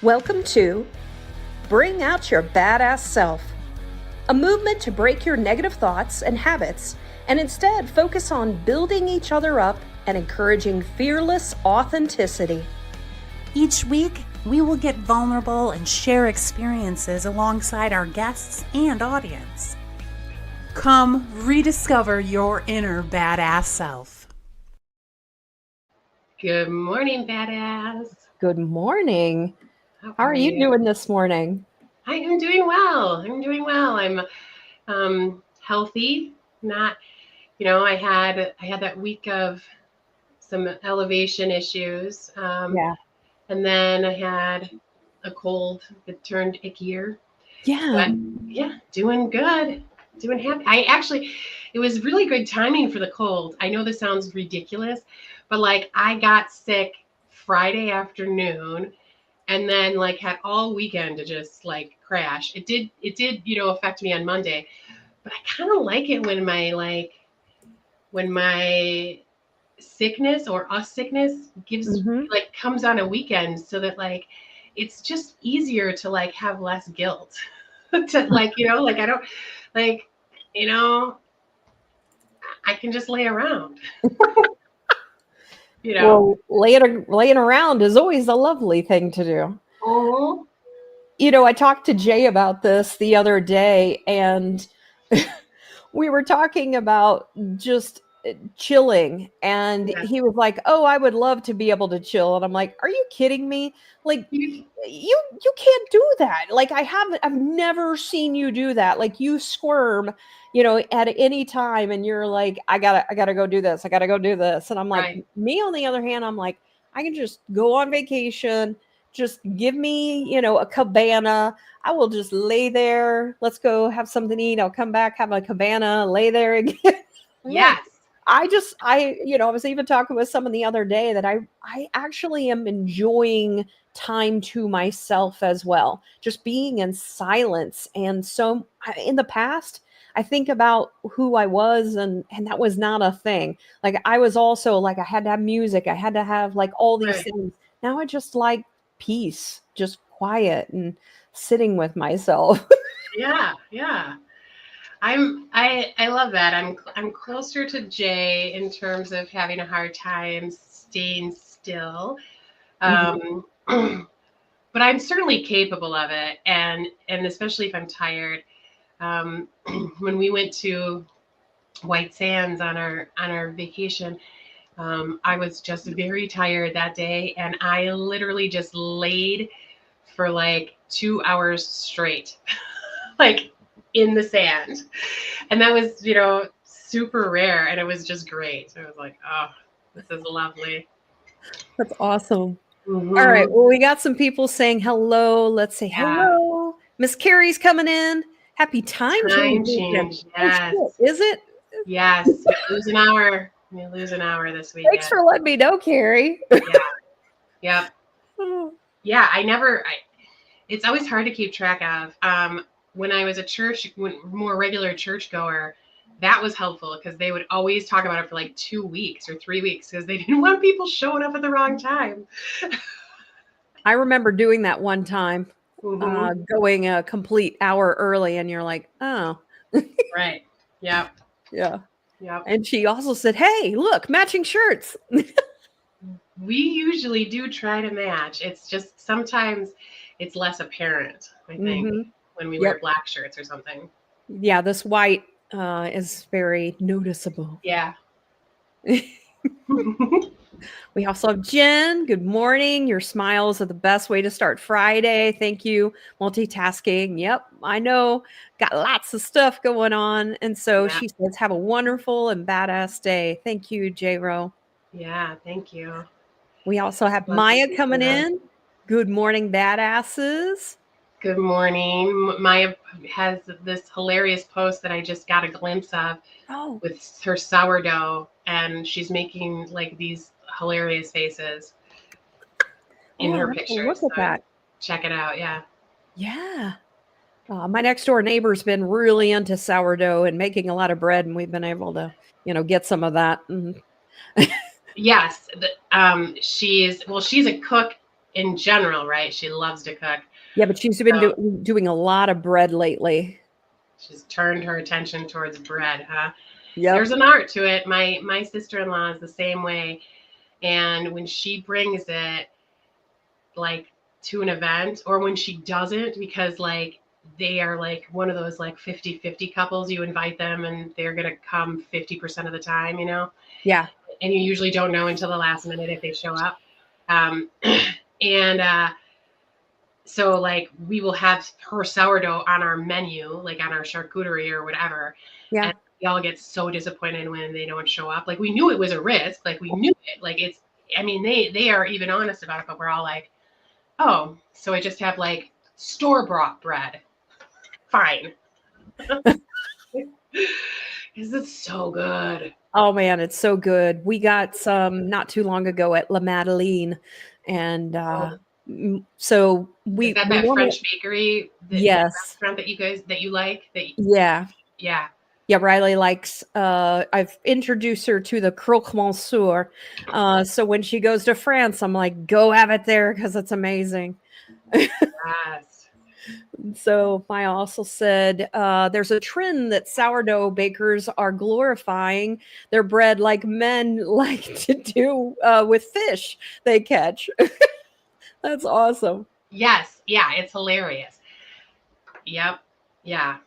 Welcome to Bring Out Your Badass Self, a movement to break your negative thoughts and habits and instead focus on building each other up and encouraging fearless authenticity. Each week, we will get vulnerable and share experiences alongside our guests and audience. Come rediscover your inner badass self. Good morning, badass. Good morning. How are you doing this morning? I am doing well. I'm healthy. Not, I had that week of some elevation issues. And then I had a cold that turned ickier. Yeah. But yeah, doing good. Doing happy. It was really good timing for the cold. I know this sounds ridiculous, but I got sick Friday afternoon and then had all weekend to just crash. It did, affect me on Monday, but I kind of like it when my sickness or us sickness gives comes on a weekend, so that it's just easier to have less guilt to I can just lay around. Well, laying around is always a lovely thing to do. Uh-huh. I talked to Jay about this the other day, and we were talking about just chilling, and he was like, "Oh, I would love to be able to chill." And I'm like, "Are you kidding me? You can't do that. I've never seen you do that. You squirm, at any time, and you're like, I gotta go do this. I gotta go do this." And I'm like, Right. Me on the other hand, I'm like, I can just go on vacation. Just give me, a cabana. I will just lay there. Let's go have something to eat. I'll come back, have a cabana, lay there again. Yes. I was even talking with someone the other day that I actually am enjoying time to myself as well. Just being in silence. And so in the past, I think about who I was, and that was not a thing. I was also I had to have music. I had to have all these things. Now I just like peace, just quiet and sitting with myself. Yeah. I love that. I'm closer to Jay in terms of having a hard time staying still. But I'm certainly capable of it, and especially if I'm tired. When we went to White Sands on our vacation, I was just very tired that day, and I literally just laid for 2 hours straight, in the sand. And that was, super rare, and it was just great. So I was like, oh, this is lovely. That's awesome. Mm-hmm. All right. Well, we got some people saying hello. Let's say hello. Miss Carrie's coming in. Happy time change. Yes. Oh, shit. Is it? Yes. We lose an hour. We lose an hour this weekend. Thanks for letting me know, Carrie. Yeah. Yeah. It's always hard to keep track of. When I was more regular churchgoer, that was helpful because they would always talk about it for 2 weeks or 3 weeks because they didn't want people showing up at the wrong time. I remember doing that one time, going a complete hour early, and you're like, oh. Right. Yeah. Yeah. Yeah. And she also said, hey, look, matching shirts. We usually do try to match. It's just sometimes it's less apparent, I think, when we wear black shirts or something. Yeah, this white is very noticeable. Yeah. We also have Jen. Good morning. Your smiles are the best way to start Friday. Thank you. Multitasking. Yep, I know. Got lots of stuff going on. And so she says, have a wonderful and badass day. Thank you, J-Ro. Yeah, thank you. We also have Maya coming in. Good morning, badasses. Good morning. Maya has this hilarious post that I just got a glimpse of with her sourdough, and she's making these hilarious faces in her pictures. Look at that. Check it out. Yeah. Yeah. My next door neighbor's been really into sourdough and making a lot of bread, and we've been able to, get some of that. Yes. She's a cook in general, right? She loves to cook. Yeah, but she's been So doing a lot of bread lately. she's turned her attention towards bread, huh? Yep. There's an art to it. My sister-in-law is the same way. And when she brings it like to an event, or when she doesn't, because like they are like one of those like 50-50 couples, you invite them and they're going to come 50% of the time, Yeah. and you usually don't know until the last minute if they show up. Um, and so like we will have her sourdough on our menu, like on our charcuterie or whatever. Yeah. And we all get so disappointed when they don't show up. Like we knew it was a risk, like we knew it. Like it's, I mean, they are even honest about it, but we're all like, oh, so I just have like store-bought bread. Fine. Because it's so good. Oh man, it's so good. We got some not too long ago at La Madeleine, and Oh, so is we that we that normally, French bakery, that yes, restaurant that you like? yeah. Yeah. Yeah, Riley likes. I've introduced her to the croque monsieur. So when she goes to France, I'm like, go have it there because it's amazing. Yes. So Maya also said there's a trend that sourdough bakers are glorifying their bread like men like to do with fish they catch. That's awesome. Yes. Yeah. It's hilarious. Yep. Yeah.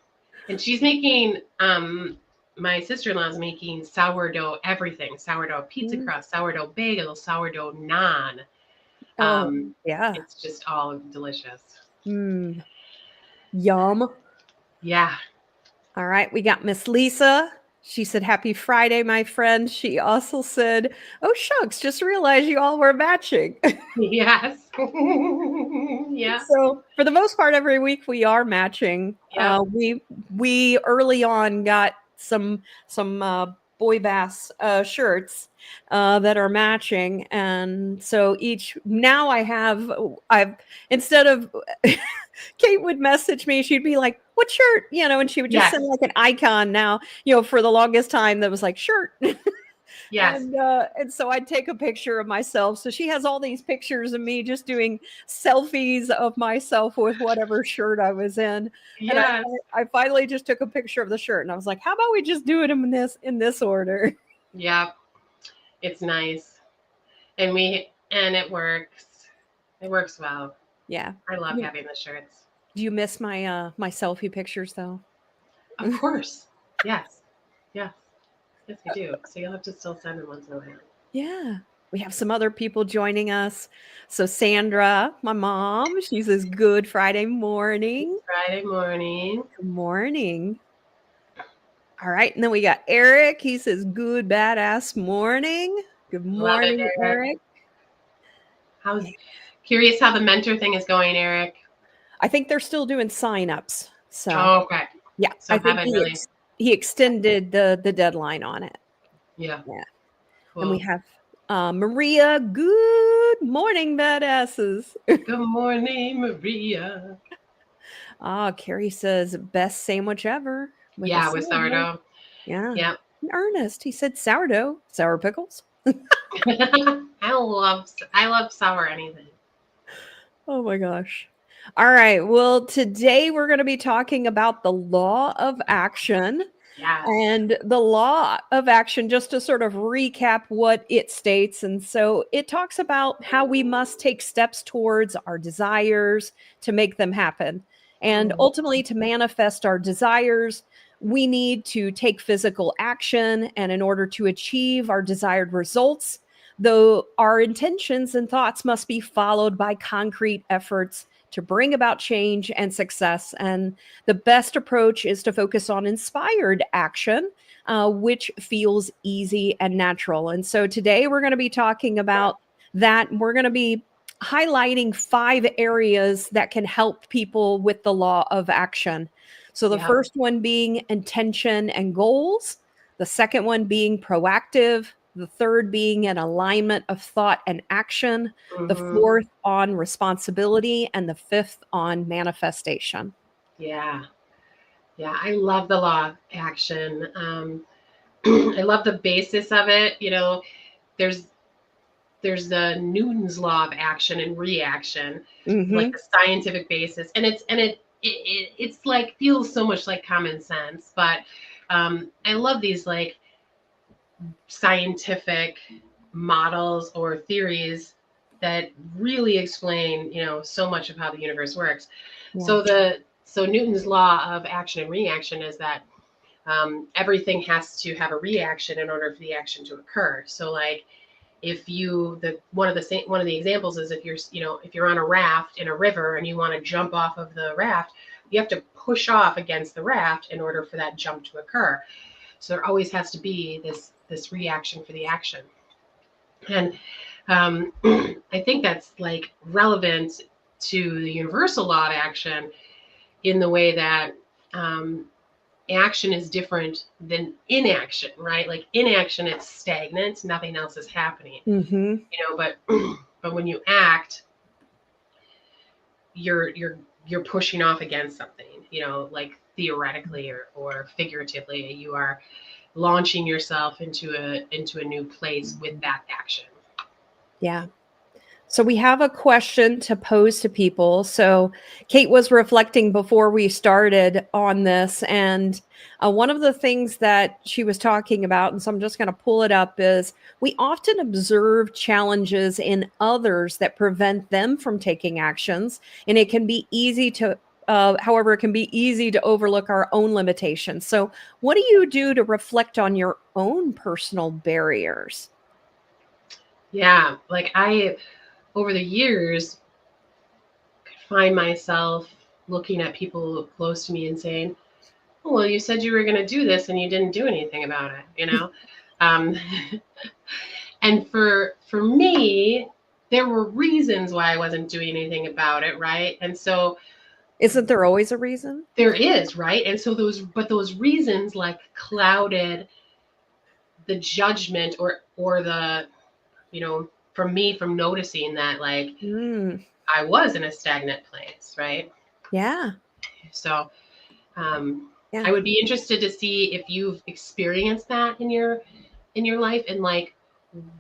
And she's making, my sister-in-law's making sourdough everything, sourdough pizza Mm. crust, sourdough bagel, sourdough naan. Oh, Um, yeah. it's just all delicious. Mm, yum. Yeah. All right, we got Miss Lisa. She said, Happy Friday, my friend. She also said, Oh, shucks, just realized you all were matching. Yes. Yeah. So for the most part, every week we are matching. Yep. We early on got some boy bass shirts that are matching, and so each now I've instead of Kate would message me, she'd be like, "What shirt?" And she would just Yes. send like an icon. Now, for the longest time that was like shirt. Yes. And so I'd take a picture of myself. So she has all these pictures of me just doing selfies of myself with whatever shirt I was in. And Yes. I finally just took a picture of the shirt and I was like, how about we just do it in this order? Yep. It's nice. And it works. It works well. Yeah. I love Do having the shirts. you miss my selfie pictures though? Of course. Yes. Yes. Yes, I do. So you'll have to still send them once in a while. Yeah. We have some other people joining us. So Sandra, my mom, she says good Friday morning. Friday morning. Good morning. All right. And then we got Eric. He says, Good badass morning. Good Love it, morning, Eric. Eric. How's curious how the mentor thing is going, Eric? I think they're still doing signups. So, Oh, okay. yeah, So I think haven't really. he extended the deadline on it. Yeah. Yeah. And we Cool. have Maria. Good morning, badasses. Good morning, Maria. Carrie says, Best sandwich ever with a Yeah, with sourdough. sourdough. Yeah. Yep. And Ernest, he said sourdough, sour pickles. I love sour anything. Oh my gosh. All right. Well, today we're going to be talking about the law of action. Yes. And the law of action, just to sort of recap what it states. And so it talks about how we must take steps towards our desires to make them happen. And ultimately, to manifest our desires, we need to take physical action. And in order to achieve our desired results, though our intentions and thoughts must be followed by concrete efforts to bring about change and success. And the best approach is to focus on inspired action, which feels easy and natural. And so today we're going to be talking about that. We're going to be highlighting 5 areas that can help people with the law of action. So the first one being intention and goals, the second one being proactive, the third being an alignment of thought and action, the fourth on responsibility, and the fifth on manifestation. Yeah. Yeah. I love the law of action. I love the basis of it. There's there's the Newton's law of action and reaction, like Mm-hmm. the scientific basis, and it's like feels so much like common sense, but I love these like scientific models or theories that really explain, so much of how the universe works. Yeah. So Newton's law of action and reaction is that everything has to have a reaction in order for the action to occur. So like if one of the examples is if you're on a raft in a river and you want to jump off of the raft, you have to push off against the raft in order for that jump to occur. So there always has to be this reaction for the action. And I think that's like relevant to the universal law of action in the way that action is different than inaction, right? Like inaction, it's stagnant, nothing else is happening. Mm-hmm. But when you act, you're pushing off against something, like theoretically or figuratively, you are launching yourself into a new place with that action. Yeah. So we have a question to pose to people. So Cate was reflecting before we started on this, and one of the things that she was talking about, and so I'm just going to pull it up, is we often observe challenges in others that prevent them from taking actions, and it can be easy to however, it can be easy to overlook our own limitations. So what do you do to reflect on your own personal barriers? Yeah, like I over the years could find myself looking at people close to me and saying, oh, well, you said you were going to do this and you didn't do anything about it. um, and for me, there were reasons why I wasn't doing anything about it, right? And so Isn't there always a reason? there is, right? And so those reasons like clouded the judgment or the, from me from noticing that like I was in a stagnant place, right? Yeah. So Yeah. I would be interested to see if you've experienced that in your life, and like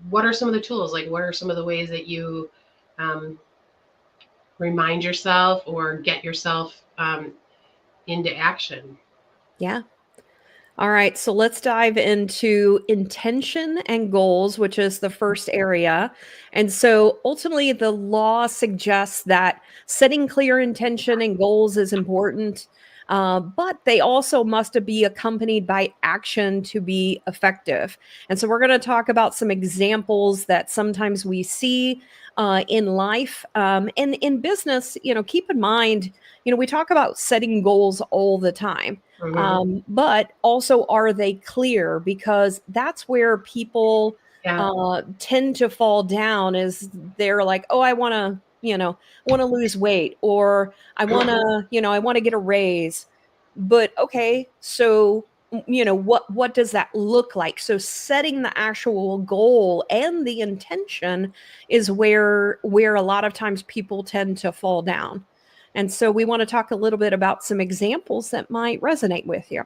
what are some of the tools, like what are some of the ways that you remind yourself or get yourself into action. Yeah. All right, so let's dive into intention and goals, which is the first area. And so ultimately, the law suggests that setting clear intention and goals is important, but they also must be accompanied by action to be effective. And so we're going to talk about some examples that sometimes we see in life and in business. Keep in mind, we talk about setting goals all the time. Mm-hmm. But also, are they clear? Because that's where people Yeah. tend to fall down. Is they're like, oh, I want to lose weight, or I want to get a raise. But okay, so what does that look like? So setting the actual goal and the intention is where a lot of times people tend to fall down. And so we want to talk a little bit about some examples that might resonate with you.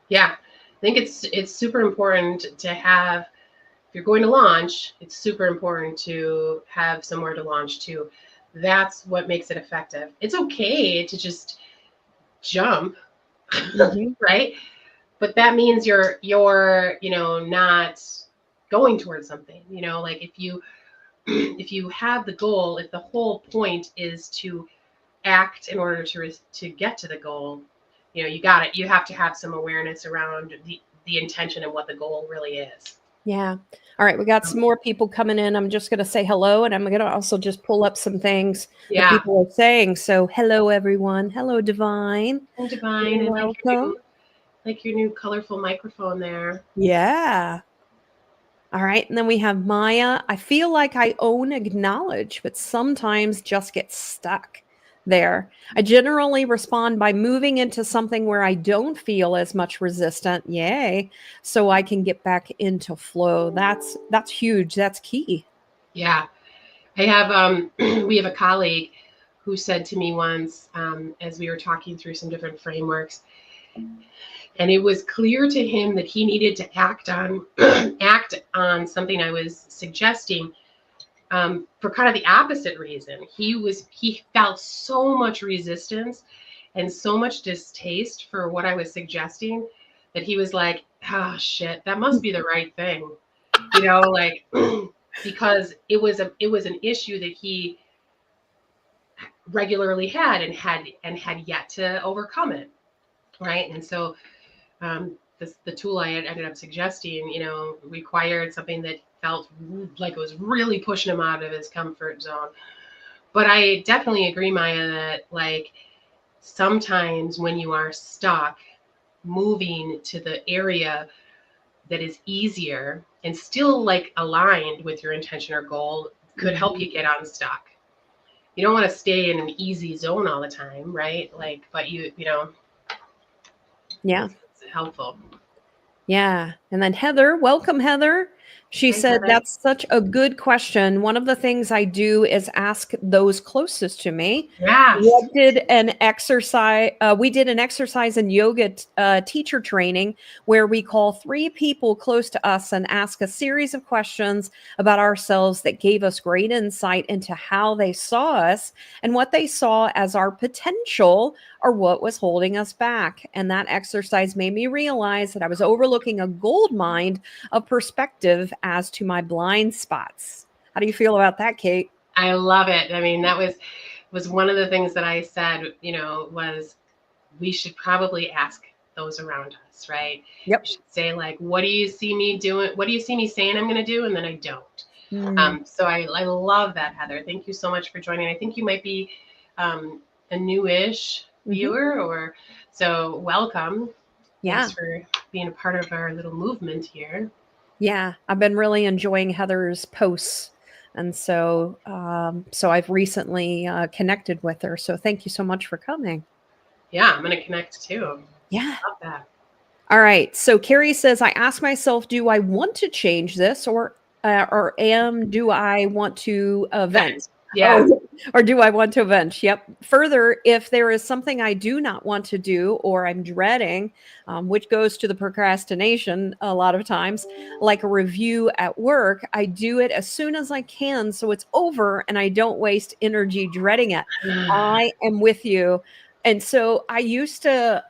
Yeah. I think it's super important to have, if you're going to launch, it's super important to have somewhere to launch to. That's what makes it effective. It's okay to just jump, Mm-hmm. right? But that means you're not going towards something, like if you have the goal, if the whole point is to act in order to get to the goal, you got it. You have to have some awareness around the intention and what the goal really is. Yeah. All right. We got some more people coming in. I'm just going to say hello, and I'm going to also just pull up some things that people are saying. So hello, everyone. Hello, Divine. Hey, Divine. You're welcome. Like your new colorful microphone there. Yeah. All right. And then we have Maya. I feel like I own acknowledge, but sometimes just get stuck there. I generally respond by moving into something where I don't feel as much resistant. Yay. So I can get back into flow. That's huge. That's key. Yeah. I have we have a colleague who said to me once, as we were talking through some different frameworks, and it was clear to him that he needed to act act on something I was suggesting for kind of the opposite reason. He felt so much resistance and so much distaste for what I was suggesting that he was like, "Oh shit, that must be the right thing," like because it was an issue that he regularly had and had yet to overcome it, right? And so the tool I ended up suggesting, required something that felt like it was really pushing him out of his comfort zone. But I definitely agree, Maya, that like sometimes when you are stuck, moving to the area that is easier and still like aligned with your intention or goal could help you get unstuck. You don't want to stay in an easy zone all the time, right? Like, but Yeah. it's helpful. Yeah. And then Heather, welcome, Heather. She Hi, said, Heather. that's such a good question. One of the things I do is ask those closest to me. Yes. We did an exercise in yoga teacher training where we call 3 people close to us and ask a series of questions about ourselves that gave us great insight into how they saw us and what they saw as our potential or what was holding us back. And that exercise made me realize that I was overlooking a gold mine of perspective as to my blind spots. How do you feel about that, Kate? I love it. I mean, that was one of the things that I said, was we should probably ask those around us, right? Yep. We should say like, what do you see me doing? What do you see me saying I'm going to do? And then I don't. So I love that, Heather. Thank you so much for joining. I think you might be a newish viewer, or so welcome. Yeah. Thanks for being a part of our little movement here. Yeah, I've been really enjoying Heather's posts. And so I've recently connected with her. So thank you so much for coming. Yeah, I'm going to connect too. Yeah. Love that. All right. So Carrie says, I ask myself, do I want to change this or do I want to vent? Yeah. Oh, or do I want to vent? Yep. Further, if there is something I do not want to do or I'm dreading, which goes to the procrastination a lot of times, like a review at work, I do it as soon as I can so it's over and I don't waste energy dreading it. I am with you. And so I used to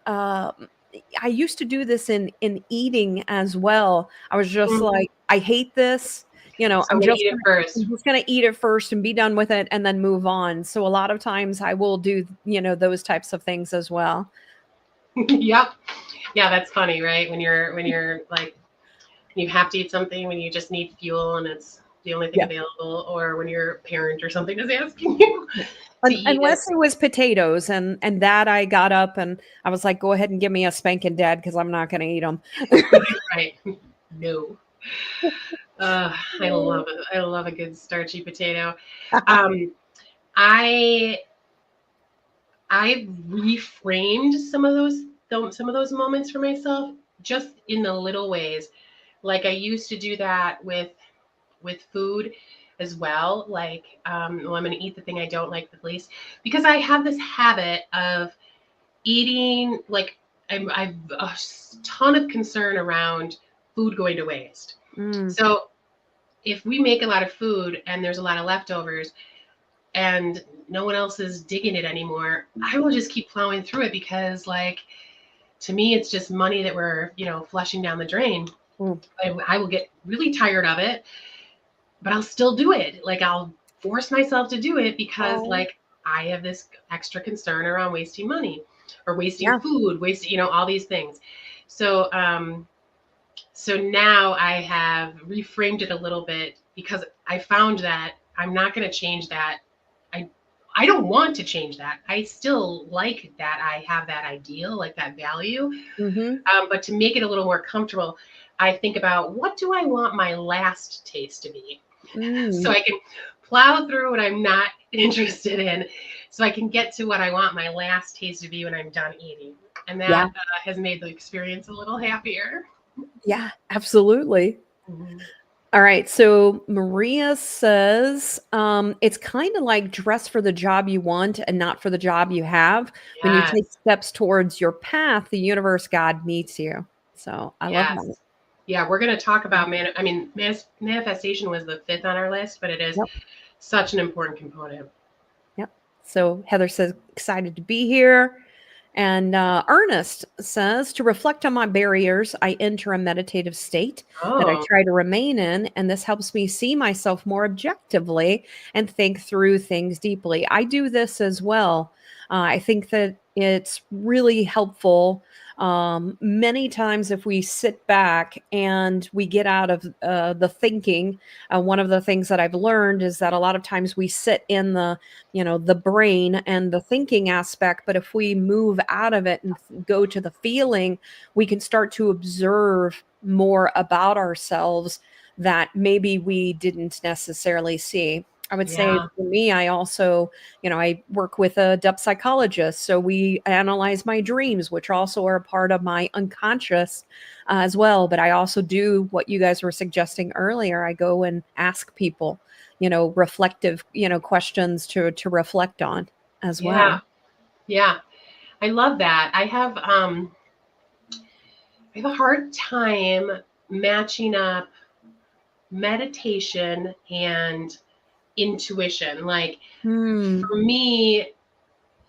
do this in eating as well. I was just like, I hate this. So I'm going to eat it first. I'm just going to eat it first and be done with it and then move on. So a lot of times I will do, those types of things as well. Yep. Yeah, that's funny, right? When you're like, you have to eat something when you just need fuel and it's the only thing available, or when your parent or something is asking you to eat unless it was potatoes and that I got up and I was like, go ahead and give me a spanking dad because I'm not going to eat them. Right. No. I love it. I love a good starchy potato. I reframed some of those moments for myself just in the little ways. Like I used to do that with food as well. Like, I'm going to eat the thing I don't like the least, because I have this habit of eating, like I've a ton of concern around food going to waste. So if we make a lot of food and there's a lot of leftovers and no one else is digging it anymore, I will just keep plowing through it because, like, to me, it's just money that we're, flushing down the drain. I will get really tired of it, but I'll still do it. Like, I'll force myself to do it because, like, I have this extra concern around wasting money or wasting food, all these things. So, so now I have reframed it a little bit because I found that I'm not going to change that. I don't want to change that. I still like that. I have that ideal, like that value. But to make it a little more comfortable, I think about, what do I want my last taste to be? So I can plow through what I'm not interested in so I can get to what I want my last taste to be when I'm done eating. And that has made the experience a little happier. Yeah, absolutely. All right. So Maria says, it's kind of like dress for the job you want and not for the job you have. When you take steps towards your path, the universe, God meets you. So I love that. Yeah, we're going to talk about manifestation was the 5th on our list, but it is Yep. such an important component. Yep. So Heather says, excited to be here. And Ernest says, to reflect on my barriers, I enter a meditative state that I Oh, try to remain in, and this helps me see myself more objectively and think through things deeply. I do this as well. I think that it's really helpful. Many times, if we sit back and we get out of the thinking, one of the things that I've learned is that a lot of times we sit in the brain and the thinking aspect, but if we move out of it and go to the feeling, we can start to observe more about ourselves that maybe we didn't necessarily see. I would say yeah, for me, I also, I work with a depth psychologist, so we analyze my dreams, which also are a part of my unconscious as well. But I also do what you guys were suggesting earlier. I go and ask people, reflective, questions to reflect on as yeah, well. yeah. I love that. I have a hard time matching up meditation and intuition. Like Hmm. for me,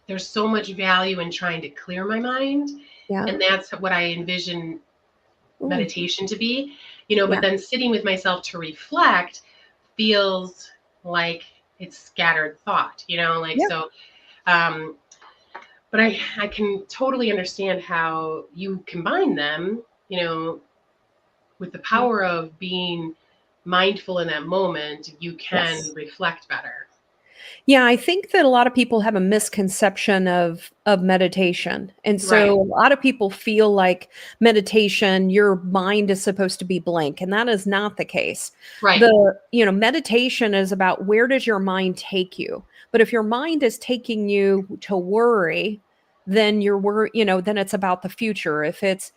there's so much value in trying to clear my mind, Yeah. and that's what I envision Ooh. meditation to be. But Yeah. then sitting with myself to reflect feels like it's scattered thought, like Yeah. so. Um, but I can totally understand how you combine them, with the Yeah. power of being mindful in that moment, you can Yes. reflect better. Yeah, I think that a lot of people have a misconception of meditation. And Right, so a lot of people feel like meditation, your mind is supposed to be blank, and that is not the case. right, Meditation is about where does your mind take you? But if your mind is taking you to worry, then then it's about the future. If it's,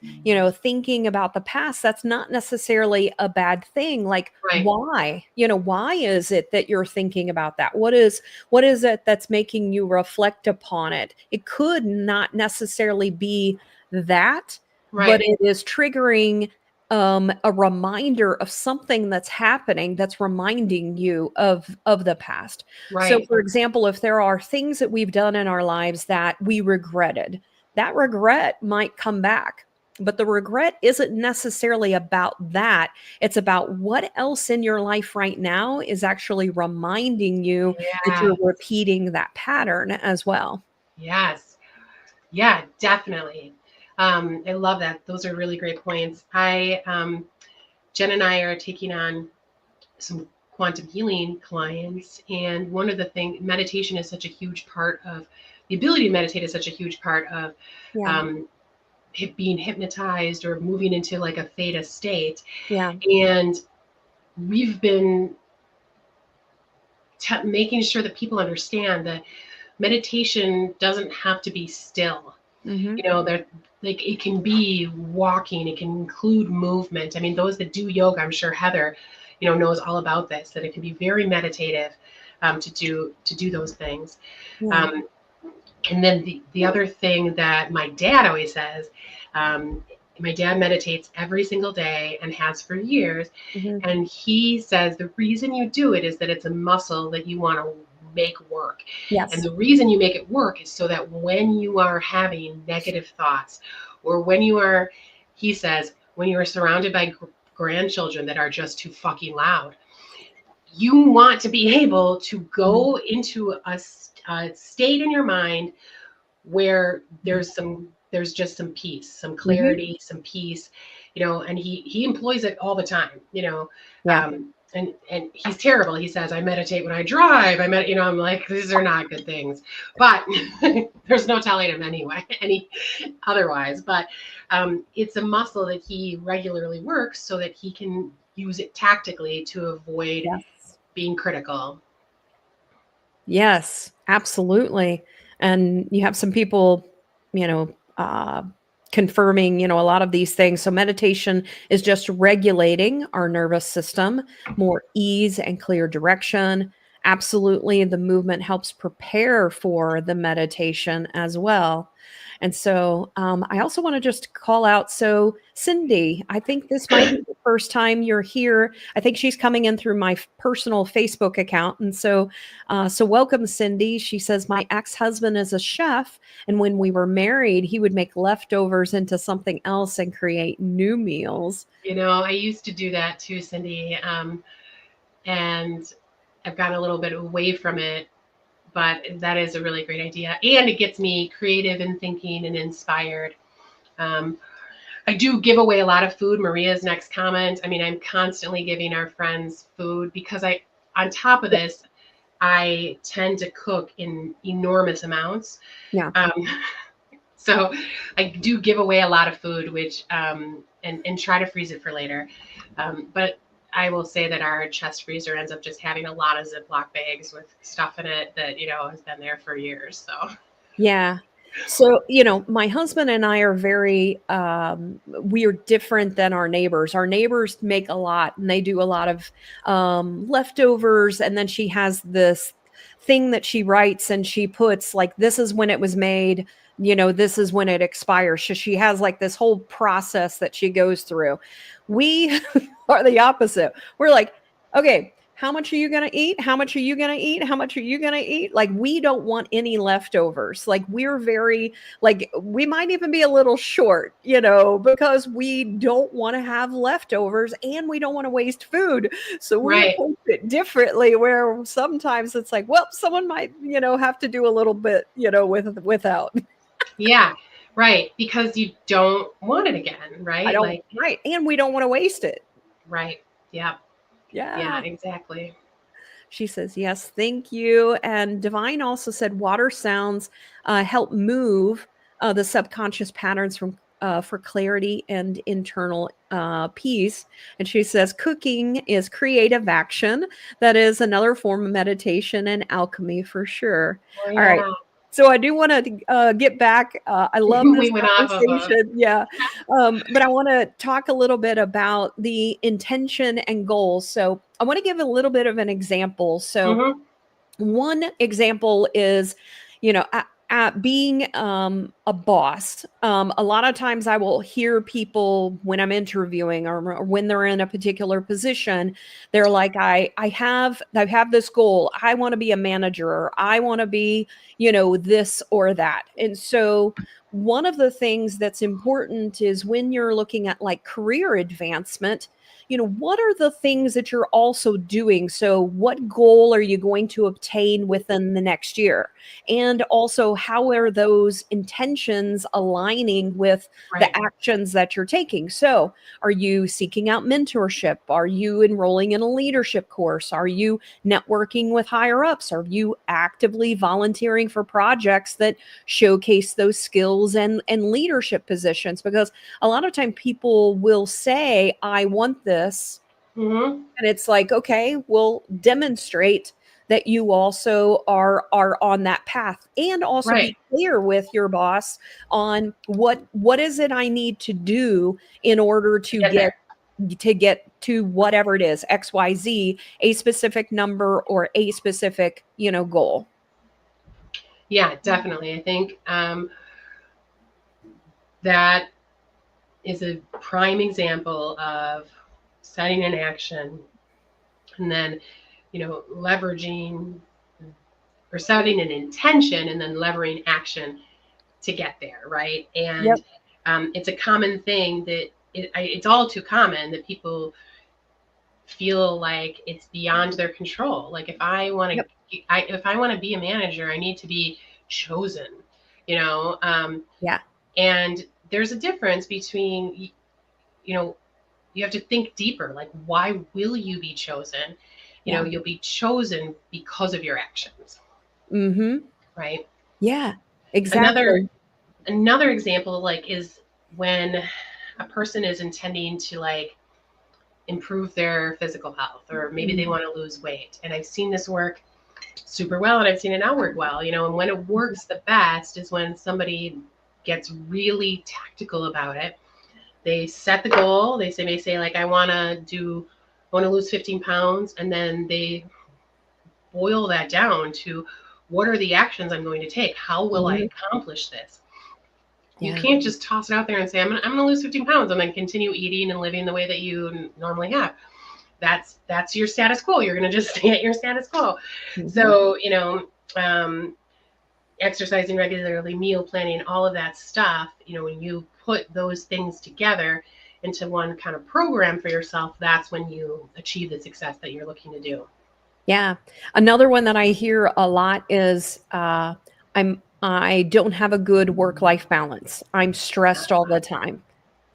thinking about the past, that's not necessarily a bad thing. Like, right, why? Why is it that you're thinking about that? What is it that's making you reflect upon it? It could not necessarily be that, but right, it is triggering a reminder of something that's happening that's reminding you of the past. So, right, for example, if there are things that we've done in our lives that we regretted, that regret might come back. But the regret isn't necessarily about that. It's about what else in your life right now is actually reminding you that yeah, you're repeating that pattern as well. yes, yeah, definitely. I love that. Those are really great points. Jen and I are taking on some quantum healing clients, and one of the things, meditation is such a huge part of the ability to meditate is such a huge part of Yeah. um, being hypnotized or moving into like a theta state. Yeah. And we've been making sure that people understand that meditation doesn't have to be still. Mhm. There, like, it can be walking, it can include movement. I mean, those that do yoga, I'm sure Heather, knows all about this, that it can be very meditative, to do those things. Yeah. Um, and then the other thing that my dad always says, um, my dad meditates every single day and has for years. Mhm. And he says the reason you do it is that it's a muscle that you want to make work. And Yes. the reason you make it work is so that when you are having negative thoughts, or he says, when you are surrounded by grandchildren that are just too fucking loud, you want to be able to Mhm. go into a state in your mind where there's just some peace, some Mhm. clarity, some peace, and he employs it all the time, Yeah. and he's terrible. He says, I meditate when I drive. I'm like, these are not good things, but there's no telling him anyway, otherwise. But it's a muscle that he regularly works so that he can use it tactically to avoid Yes. being critical. Yes, absolutely. And you have some people, confirming, a lot of these things. So meditation is just regulating our nervous system, more ease and clear direction. Absolutely. The movement helps prepare for the meditation as well. And so I also want to just call out. So, Cindy, I think this might be the first time you're here. I think she's coming in through my personal Facebook account. And so welcome, Cindy. She says, my ex-husband is a chef. And when we were married, he would make leftovers into something else and create new meals. I used to do that too, Cindy. And I've gotten a little bit away from it, but that is a really great idea. And it gets me creative and thinking and inspired. I do give away a lot of food. Maria's next comment. I mean, I'm constantly giving our friends food because on top of this, I tend to cook in enormous amounts. Yeah. So I do give away a lot of food, which, and try to freeze it for later. But I will say that our chest freezer ends up just having a lot of Ziploc bags with stuff in it that, has been there for years. So, yeah. So, my husband and I are we are different than our neighbors. Our neighbors make a lot and they do a lot of leftovers. And then she has this thing that she writes and she puts like, this is when it was made, this is when it expires. So she has like this whole process that she goes through. We are the opposite. We're like, okay, how much are you going to eat? How much are you going to eat? How much are you going to eat? Like, we don't want any leftovers. Like, we're very, like, we might even be a little short, because we don't want to have leftovers and we don't want to waste food. So we right. approach it differently, where sometimes it's like, well, someone might, have to do a little bit, without. Yeah, right. Because you don't want it again, right? Right. And we don't want to waste it. Right. Yeah. Yeah, exactly. She says, yes, thank you. And Divine also said water sounds help move the subconscious patterns for clarity and internal peace. And she says, cooking is creative action. That is another form of meditation and alchemy for sure. Oh, yeah. All right. So I do want to get back. I love this conversation. Yeah. But I want to talk a little bit about the intention and goals. So I want to give a little bit of an example. So one example is, at being a boss. A lot of times I will hear people when I'm interviewing or when they're in a particular position, they're like, I have this goal. I want to be a manager, or I want to be, this or that. And so one of the things that's important is when you're looking at like career advancement, what are the things that you're also doing? So what goal are you going to obtain within the next year? And also, how are those intentions aligning with the actions that you're taking? So are you seeking out mentorship? Are you enrolling in a leadership course? Are you networking with higher ups? Are you actively volunteering for projects that showcase those skills and leadership positions? Because a lot of time people will say, I want this. And it's like, okay, we'll demonstrate that you also are on that path, and also be clear with your boss on what is it I need to do in order to get to whatever it is, XYZ, a specific number or a specific, goal. Yeah, definitely. I think that is a prime example of setting an action and then, leveraging or setting an intention and then leveraging action to get there, right? And it's a common thing that it's all too common that people feel like it's beyond their control. Like if I want to, if I want to be a manager, I need to be chosen, And there's a difference between, you have to think deeper. Like, why will you be chosen? You'll be chosen because of your actions. Right? Yeah, exactly. Another example, is when a person is intending to improve their physical health, or maybe they want to lose weight. And I've seen this work super well, and I've seen it not work well, and when it works the best is when somebody gets really tactical about it. They set the goal. They may say I want to lose 15 pounds. And then they boil that down to what are the actions I'm going to take? How will I accomplish this? You Yeah. can't just toss it out there and say, I'm gonna lose 15 pounds and then continue eating and living the way that you normally have. That's your status quo. You're gonna just stay at your status quo. Mhm. So, um, exercising regularly, meal planning, all of that stuff, when you put those things together into one kind of program for yourself, that's when you achieve the success that you're looking to do. Yeah. Another one that I hear a lot is I don't have a good work-life balance. I'm stressed all the time.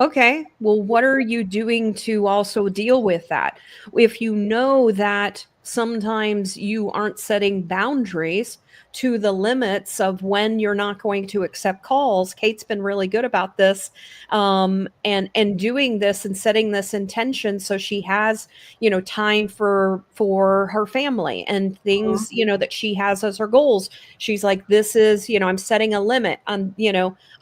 Okay, well, what are you doing to also deal with that? If you know that sometimes you aren't setting boundaries to the limits of when you're not going to accept calls, Kate's been really good about this, and doing this and setting this intention so she has, time for her family and things, Mhm. that she has as her goals. She's like, this is, I'm setting a limit on,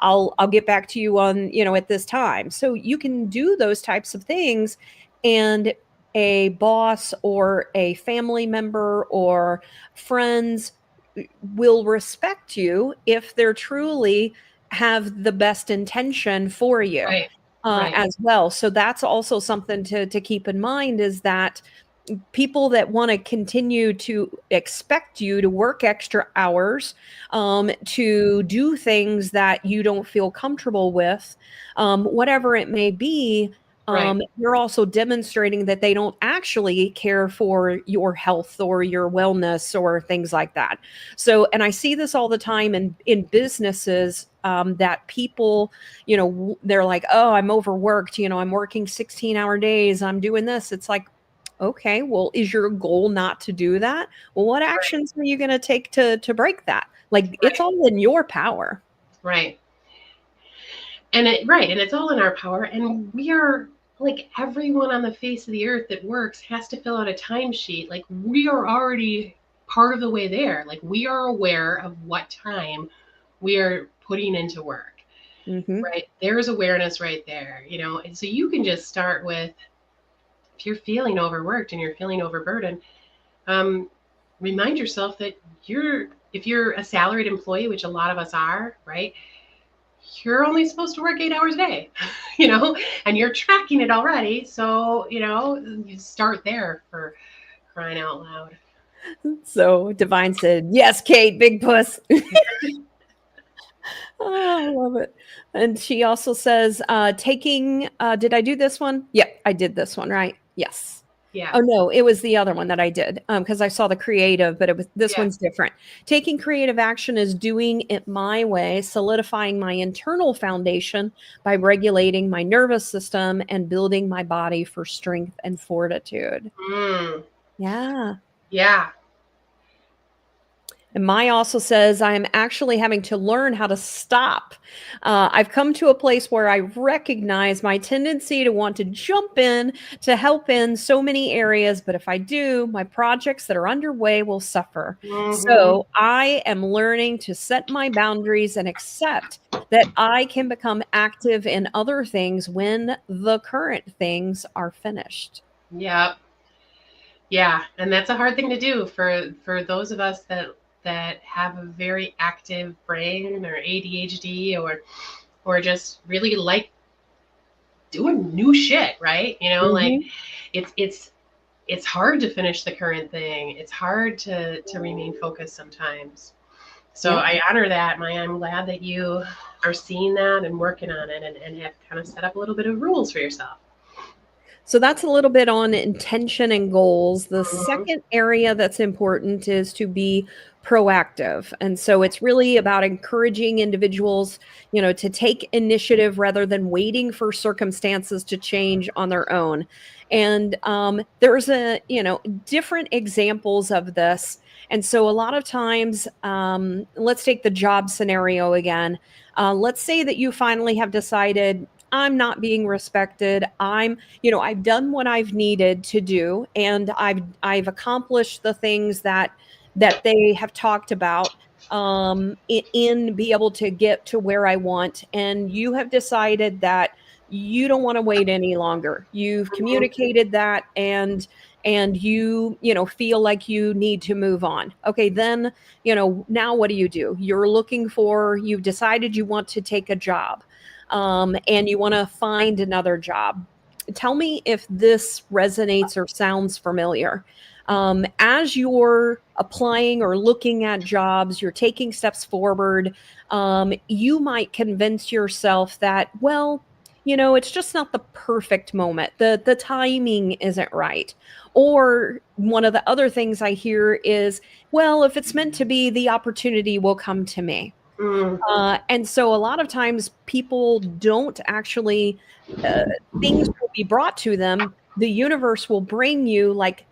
I'll get back to you on, at this time. So you can do those types of things, and a boss or a family member or friends will respect you if they're truly have the best intention for you, Right. Right. as well. So that's also something to keep in mind, is that people that want to continue to expect you to work extra hours, to do things that you don't feel comfortable with, whatever it may be, Right. you're also demonstrating that they don't actually care for your health or your wellness or things like that. So, and I see this all the time in businesses, that people, they're like, oh, I'm overworked, I'm working 16-hour days, I'm doing this. It's like, okay, well, is your goal not to do that? Well, what Right. actions are you going to take to break that? Like, it's Right. all in your power. Right. And it's all in our power. And we are, like, everyone on the face of the earth that works has to fill out a timesheet. Like, we are already part of the way there. Like, we are aware of what time we are putting into work. Hmm. Right. There's awareness right there, And so you can just start with, if you're feeling overworked and you're feeling overburdened, um, remind yourself that if you're a salaried employee, which a lot of us are, right? You're only supposed to work 8 hours a day, and you're tracking it already. So, you start there, for crying out loud. So Divine said, yes, Kate, big puss. Oh, I love it. And she also says, did I do this one? Yep, I did this one, right? Yes. Yeah. Oh no, it was the other one that I did, because I saw the creative, but this Yeah. one's different. Taking creative action is doing it my way, solidifying my internal foundation by regulating my nervous system and building my body for strength and fortitude. Mm, Yeah. yeah. And Mai also says, I am actually having to learn how to stop. I've come to a place where I recognize my tendency to want to jump in to help in so many areas. But if I do, my projects that are underway will suffer. Hmm. So I am learning to set my boundaries and accept that I can become active in other things when the current things are finished. Yeah. Yeah. And that's a hard thing to do for those of us that have a very active brain, or ADHD, or just really like doing new shit, right? Like, Hmm. it's hard to finish the current thing. It's hard to remain focused sometimes. So Yep. I honor that, Maya. I'm glad that you are seeing that and working on it, and have kind of set up a little bit of rules for yourself. So that's a little bit on intention and goals. The Mhm. second area that's important is to be proactive. And so it's really about encouraging individuals, to take initiative rather than waiting for circumstances to change on their own. And there's different examples of this. And so a lot of times, let's take the job scenario again. Let's say that you finally have decided, I'm not being respected. I've done what I've needed to do, and I've accomplished the things that they have talked about, in be able to get to where I want. And you have decided that you don't want to wait any longer. You've Mhm. communicated that, and you know, feel like you need to move on. Okay, then, you know, now what do? You've decided you want to take a job, and you want to find another job. Tell me if this resonates or sounds familiar. As you're applying or looking at jobs, you're taking steps forward, you might convince yourself that, well, you know, it's just not the perfect moment. The timing isn't right. Or one of the other things I hear is, well, if it's meant to be, the opportunity will come to me. Mm, And so a lot of times people don't actually, uh, things will be brought to them. The universe will bring you like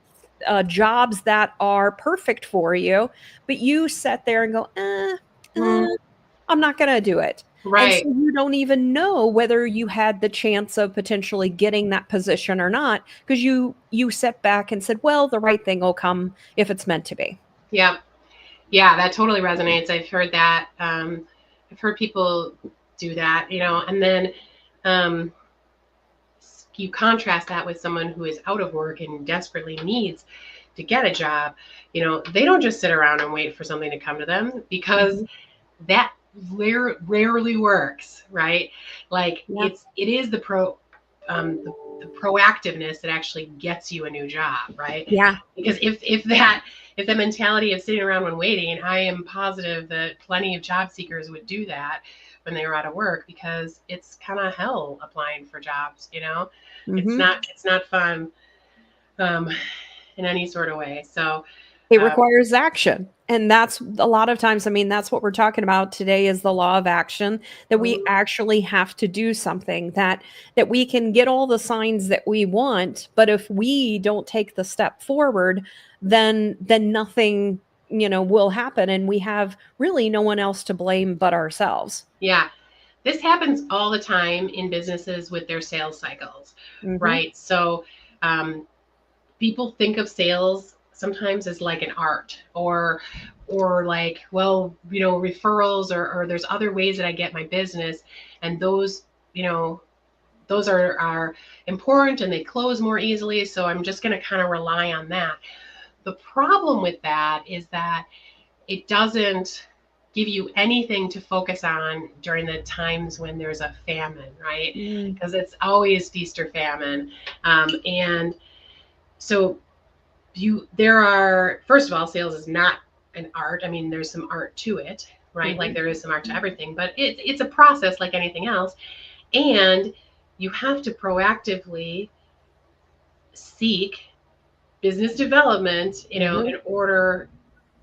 jobs that are perfect for you, but you sit there and go, mm, I'm not going to do it. And so right. you don't even know whether you had the chance of potentially getting that position or not, because you sat back and said, well, the right thing will come if it's meant to be. Yeah. Yeah, that totally resonates. I've heard that. I've heard people do that, and then um, you contrast that with someone who is out of work and desperately needs to get a job. They don't just sit around and wait for something to come to them, because Mhm. that rarely works, right? Like Yeah. it is the proactiveness that actually gets you a new job, right? Yeah. Because if the mentality of sitting around when waiting, I am positive that plenty of job seekers would do that when they were out of work, because it's kind of hell applying for jobs. It's Hmm. not fun, um, in any sort of way. So It uh, requires action. And that's a lot of times, I mean, that's what we're talking about today is the law of action, that we actually have to do something, that we can get all the signs that we want, but if we don't take the step forward, then nothing, you know, will happen, and we have really no one else to blame but ourselves. yeah, this happens all the time in businesses with their sales cycles, Mhm. right? So um, people think of sales sometimes as like an art, or like, well, referrals, or there's other ways that I get my business, and you know those are important, and they close more easily, so I'm just going to kind of rely on that. The problem with that is that it doesn't give you anything to focus on during the times when there's a famine, right? Mm. Because it's always feast or famine. And so there are, first of all, sales is not an art. I mean, there's some art to it, right? Like Mhm. there is some art to everything, but it's a process like anything else. And you have to proactively seek business development, Mhm. in order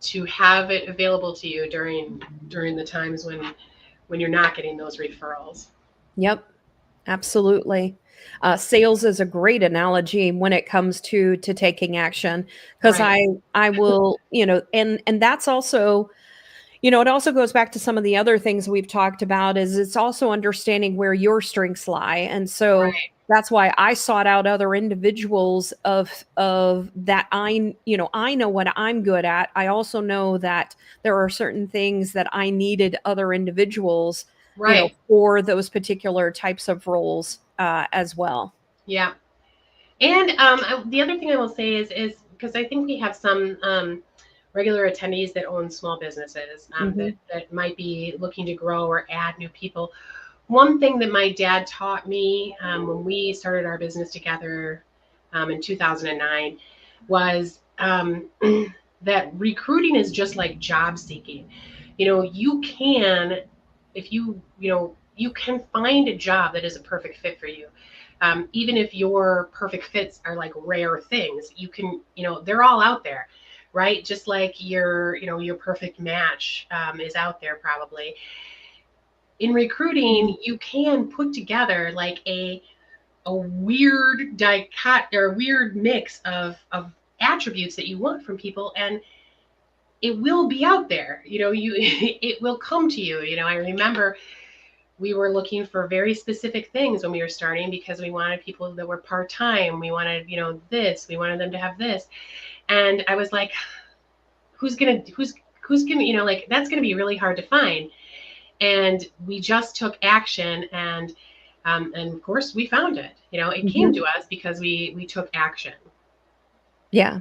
to have it available to you during the times when you're not getting those referrals. Yep. Absolutely. Sales is a great analogy when it comes to taking action, because Right. I will, you know, and that's also, you know, it also goes back to some of the other things we've talked about, is it's also understanding where your strengths lie. And so Right. that's why I sought out other individuals of that you know, I know what I'm good at. I also know that there are certain things that I needed other individuals, you know, Right. for those particular types of roles as well. Yeah. And the other thing I will say is because I think we have some regular attendees that own small businesses, Hmm. that might be looking to grow or add new people. One thing that my dad taught me, when we started our business together, in 2009, was that recruiting is just like job seeking. You can, if you can find a job that is a perfect fit for you. Even if your perfect fits are like rare things, you can, they're all out there, right? Just like your perfect match, is out there probably. In recruiting, you can put together like a weird or a weird mix of attributes that you want from people, and it will be out there. It will come to you. I remember we were looking for very specific things when we were starting, because we wanted people that were part-time. We wanted, this, we wanted them to have this. And I was like, who's gonna, like, that's gonna be really hard to find. And we just took action, and of course we found it. It came Hmm. to us because we took action. Yeah.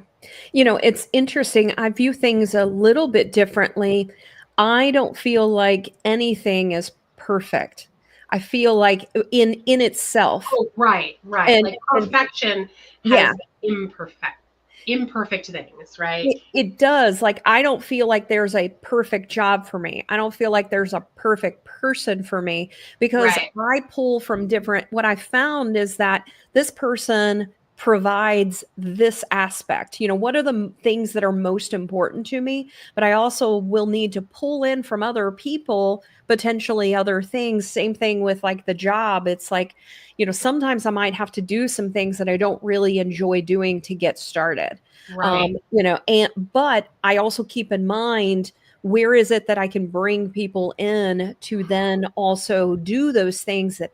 You know, it's interesting. I view things a little bit differently. I don't feel like anything is perfect. I feel like in itself. Oh, right, right. And Like and perfection yeah, has imperfect things, right? it does. Like, I don't feel like there's a perfect job for me. I don't feel like there's a perfect person for me because Right, I pull from different. What I found is that this person provides this aspect. You know, what are the things that are most important to me? But I also will need to pull in from other people, potentially other things. Same thing with like the job. It's like, you know, sometimes I might have to do some things that I don't really enjoy doing to get started. right, You know, and but I also keep in mind, where is it that I can bring people in to then also do those things that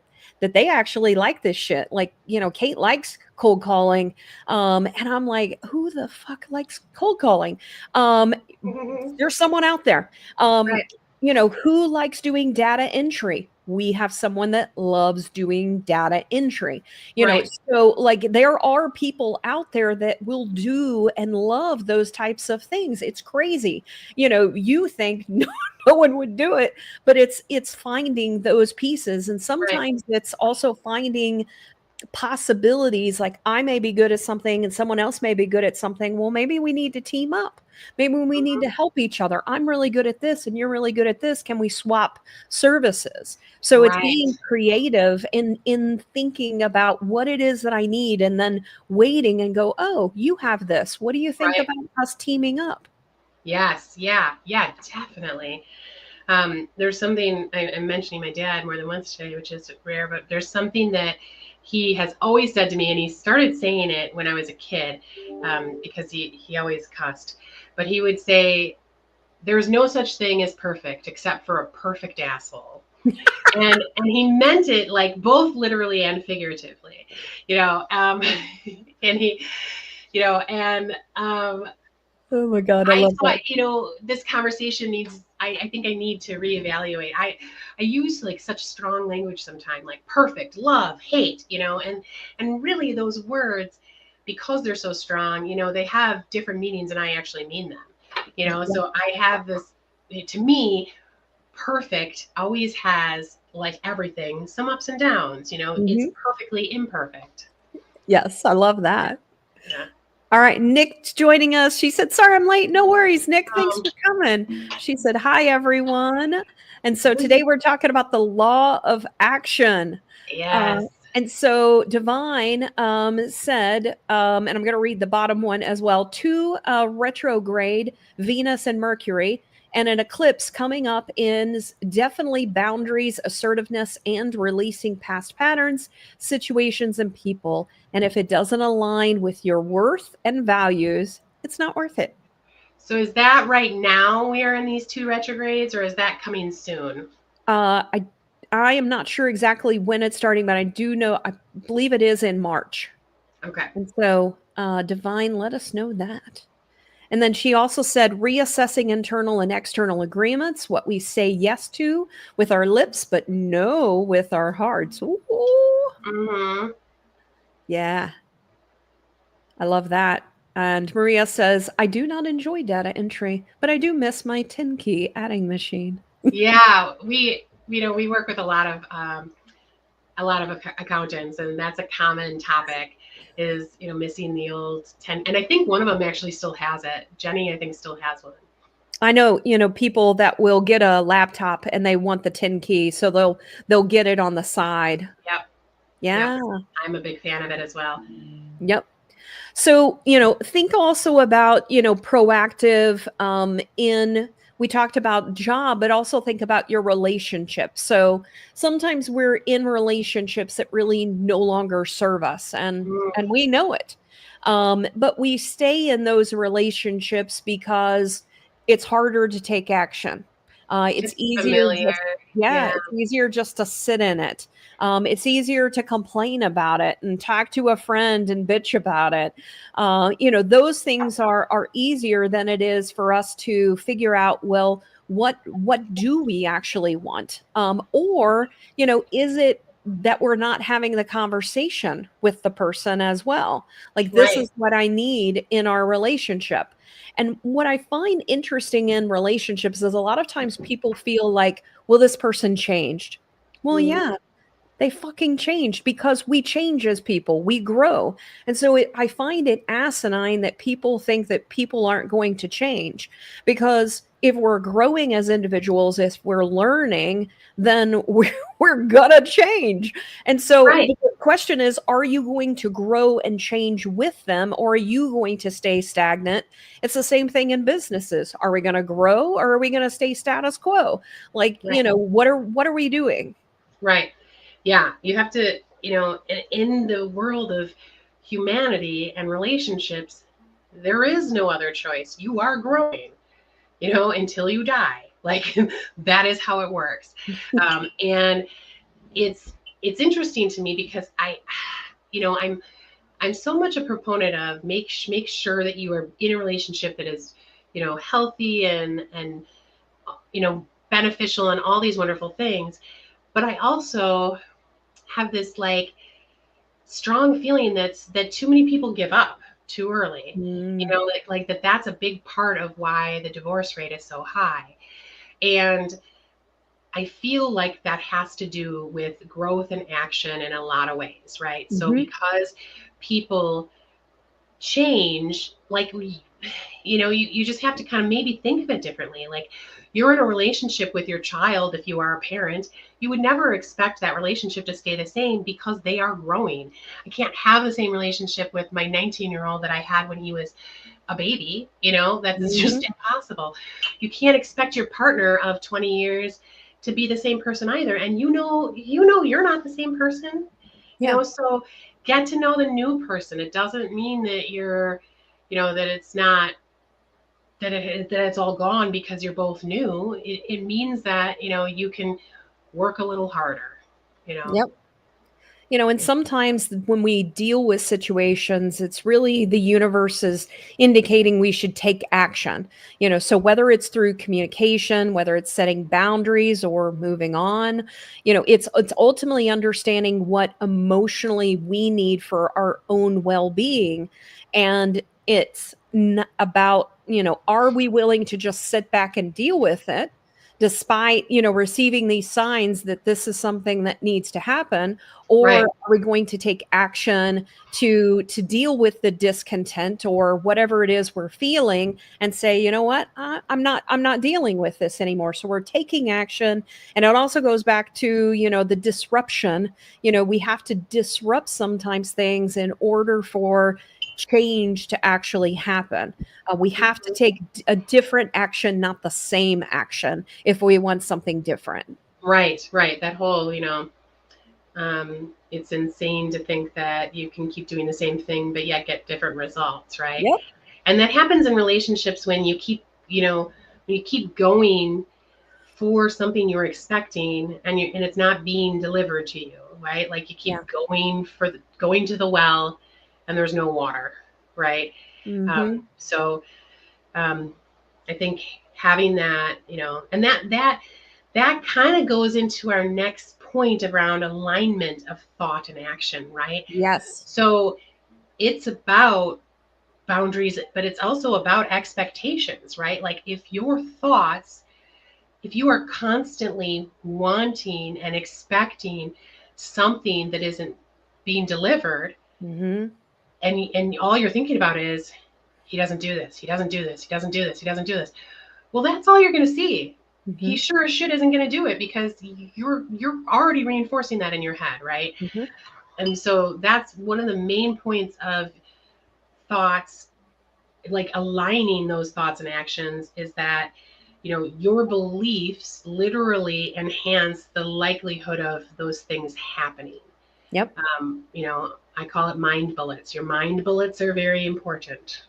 they actually like this shit. Like, you know, Kate likes cold calling. And I'm like, who the fuck likes cold calling? Um, right, there's someone out there. You know, who likes doing data entry? We have someone that loves doing data entry. You know, right, so like there are people out there that will do and love those types of things. It's crazy. You know, you think no one would do it, but it's finding those pieces, and right, sometimes it's also finding possibilities. Like, I may be good at something and someone else may be good at something. Well, maybe we need to team up. Maybe we need to mhm, help each other. I'm really good at this and you're really good at this. Can we swap services? So it's right, being creative in thinking about what it is that I need, and then waiting and go, oh, you have this. What do you think right. about us teaming up? Yes, yeah, yeah, definitely. There's something I'm mentioning my dad more than once today, which is rare, but there's something that he has always said to me, and he started saying it when I was a kid, because he always cussed, but he would say, "There's no such thing as perfect except for a perfect asshole," and he meant it like both literally and figuratively, you know. And he, you know, and Oh my God, I I love that. thought, this conversation needs, I think I need to reevaluate. I use like such strong language sometimes, like perfect, love, hate, and really those words, because they're so strong, they have different meanings and I actually mean them. Yeah. So I have this, to me, perfect always has, like everything, some ups and downs, it's Mhm. perfectly imperfect. Yes, I love that. Yeah. All right, Nick's joining us. She said, "Sorry, I'm late. No worries, Nick. Thanks Um, for coming." She said, "Hi, everyone." And so today we're talking about the law of action. Uh, yes. and so Divine said, and I'm going to read the bottom one as well, two retrograde Venus and Mercury, and an eclipse coming up in definitely boundaries, assertiveness, and releasing past patterns, situations, and people. And if it doesn't align with your worth and values, it's not worth it. So is that right now we are in these two retrogrades, or is that coming soon? Uh, I I am not sure exactly when it's starting, but I do know, I believe it is in March. Okay. And so, Divine, let us know that. And then she also said, reassessing internal and external agreements, what we say yes to with our lips, but no with our hearts. Ooh, Mm-hmm. yeah, I love that. And Maria says, I do not enjoy data entry, but I do miss my 10 key adding machine. Yeah, we work with a lot of accountants, and that's a common topic. Is missing the old 10, and I think one of them actually still has it. Jenny, I think, still has one. I know, people that will get a laptop and they want the 10 key, so they'll get it on the side. Yep, yep. Yeah. I'm a big fan of it as well. Yep. So, think also about, proactive in we talked about job, but also think about your relationship. So sometimes we're in relationships that really no longer serve us, and Mm, we know it. But we stay in those relationships because it's harder to take action. It's just easier familiar. just yeah, Yeah. it's easier just to sit in it. It's easier to complain about it and talk to a friend and bitch about it. Those things are easier than it is for us to figure out, well, what do we actually want? Or, is it that we're not having the conversation with the person as well. Like, this Right. is what I need in our relationship. And what I find interesting in relationships is a lot of times people feel like, well, this person changed. Well, Mhm. yeah, they fucking changed because we change as people, we grow. And so I find it asinine that people think that people aren't going to change, because if we're growing as individuals, if we're learning, then we're gonna change. And so Right. the question is, are you going to grow and change with them, or are you going to stay stagnant? It's the same thing in businesses. Are we going to grow, or are we going to stay status quo? Like, Right. what are we doing? Right. Yeah. You have to, in the world of humanity and relationships, there is no other choice. You are growing, until you die. Like that is how it works. And it's interesting to me because I'm so much a proponent of make sure that you are in a relationship that is, healthy and beneficial and all these wonderful things. But I also have this like strong feeling that too many people give up too early. Mm, Like that's a big part of why the divorce rate is so high. And I feel like that has to do with growth and action in a lot of ways, right? So mhm. because people change, like you just have to kind of maybe think of it differently. Like you're in a relationship with your child, if you are a parent, you would never expect that relationship to stay the same because they are growing. I can't have the same relationship with my 19-year-old that I had when he was a baby. That's just Mhm. impossible. You can't expect your partner of 20 years to be the same person either. And you're not the same person, Yeah. so get to know the new person. It doesn't mean that that it's not that it's all gone because you're both new. It means that you can work a little harder. You know. Yep. And sometimes when we deal with situations, it's really the universe is indicating we should take action. So whether it's through communication, whether it's setting boundaries or moving on, it's ultimately understanding what emotionally we need for our own well-being. And it's about, are we willing to just sit back and deal with it despite, receiving these signs that this is something that needs to happen? Or Right. are we going to take action to deal with the discontent or whatever it is we're feeling, and say, you know what, I'm not dealing with this anymore? So we're taking action. And it also goes back to, the disruption. We have to disrupt sometimes things in order for change to actually happen. We have to take a different action, not the same action, if we want something different. Right. Right. That whole it's insane to think that you can keep doing the same thing but yet get different results, right? Yep. And that happens in relationships when you keep going for something you're expecting and it's not being delivered to you, right? Like you Yeah. keep going to the well and there's no water, right? Hmm. So um, I think having that, and that kind of goes into our next point around alignment of thought and action, right? Yes. So it's about boundaries, but it's also about expectations, right? Like if you are constantly wanting and expecting something that isn't being delivered, Hmm. and all you're thinking about is he doesn't do this, he doesn't do this, he doesn't do this, he doesn't do this. Well, that's all you're going to see. He Hmm. sure as shit isn't going to do it because you're already reinforcing that in your head, right? Hmm. And so that's one of the main points of thoughts, like aligning those thoughts and actions, is that your beliefs literally enhance the likelihood of those things happening. Yep. I call it mind bullets. Your mind bullets are very important.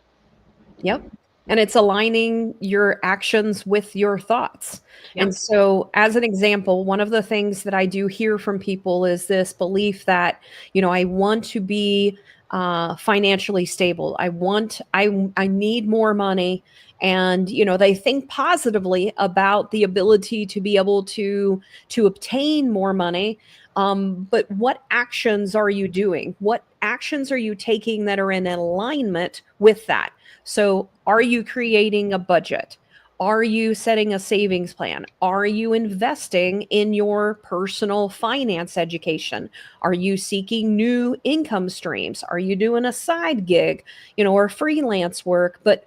Yep. And it's aligning your actions with your thoughts. And Yep. so, as an example, one of the things that I do hear from people is this belief that, I want to be financially stable. I need more money. and they think positively about the ability to be able to obtain more money. But what actions are you doing? What actions are you taking that are in alignment with that? So are you creating a budget? Are you setting a savings plan? Are you investing in your personal finance education? Are you seeking new income streams? Are you doing a side gig, or freelance work? But,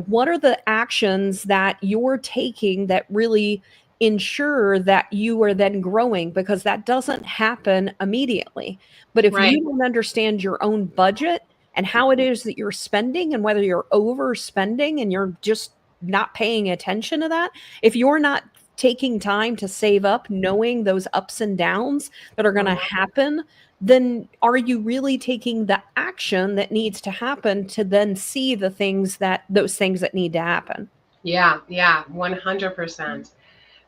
what are the actions that you're taking that really ensure that you are then growing? Because that doesn't happen immediately. But if Right. you don't understand your own budget and how it is that you're spending, and whether you're overspending and you're just not paying attention to that, if you're not taking time to save up, knowing those ups and downs that are going to Mhm. happen, then are you really taking the action that needs to happen to then see those things that need to happen? Yeah, yeah, 100%.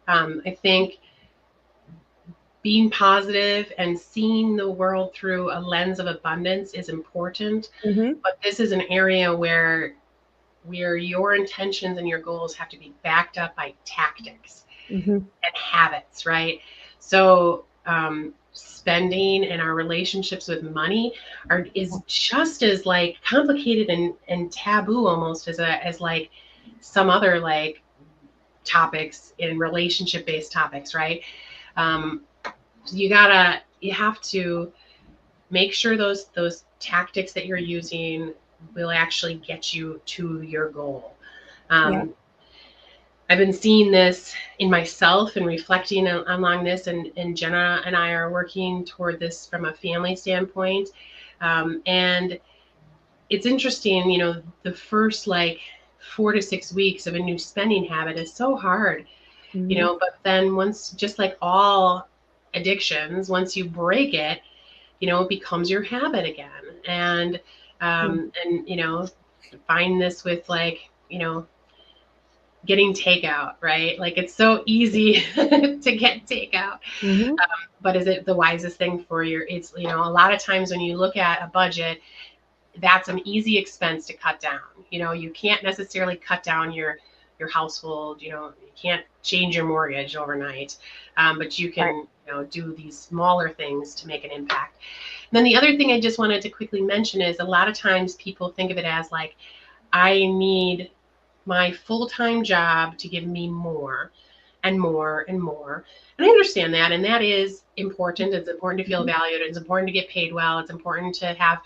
I think being positive and seeing the world through a lens of abundance is important, Mhm, but this is an area where your intentions and your goals have to be backed up by tactics mhm. and habits, right? So spending and our relationships with money is just as like complicated and taboo almost as like some other like topics in relationship based topics, right? Um, you have to make sure those tactics that you're using will actually get you to your goal. Yeah. Um, I've been seeing this in myself and reflecting along this, and Jenna and I are working toward this from a family standpoint. And it's interesting, the first like 4 to 6 weeks of a new spending habit is so hard, Mhm, but then once, just like all addictions, once you break it, it becomes your habit again. mm, And find this with like, getting takeout, right? Like it's so easy to get takeout. mhm. But is it the wisest thing for your, it's, a lot of times when you look at a budget, that's an easy expense to cut down. You can't necessarily cut down your household. You can't change your mortgage overnight, but you Right. can do these smaller things to make an impact. And then the other thing I just wanted to quickly mention is a lot of times people think of it as like, I need my full-time job to give me more and more and more. And I understand that. And that is important. It's important to feel Mhm, valued. It's important to get paid well. It's important to have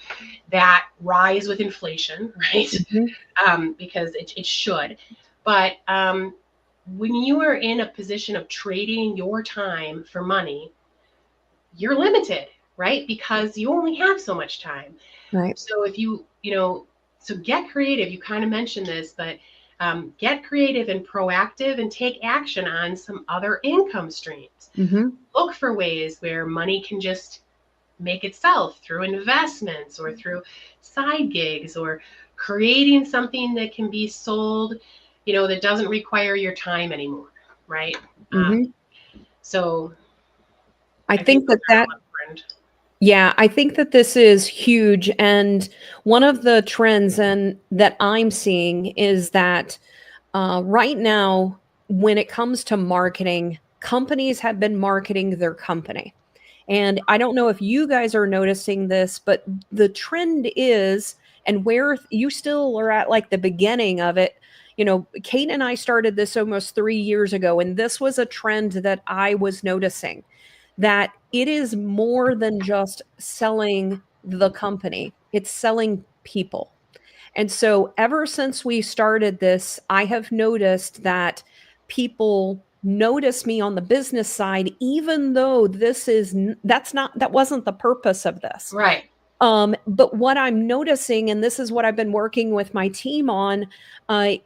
that rise with inflation, right? mhm. Because it should. But when you are in a position of trading your time for money, you're limited, right? Because you only have so much time. Right. So if so get creative. You kind of mentioned this, but get creative and proactive and take action on some other income streams. Mhm, Look for ways where money can just make itself through investments or through side gigs or creating something that can be sold, that doesn't require your time anymore, right? Um, mhm. so I I think think those that are that all important. Yeah, I think that this is huge. And one of the trends that I'm seeing is that right now, when it comes to marketing, companies have been marketing their company. And I don't know if you guys are noticing this, but the trend is, and where you still are at like the beginning of it. Kate and I started this almost 3 years ago, and this was a trend that I was noticing, that it is more than just selling the company, it's selling people. And so ever since we started this, I have noticed that people notice me on the business side, even though that wasn't the purpose of this. Right. But what I'm noticing, and this is what I've been working with my team on,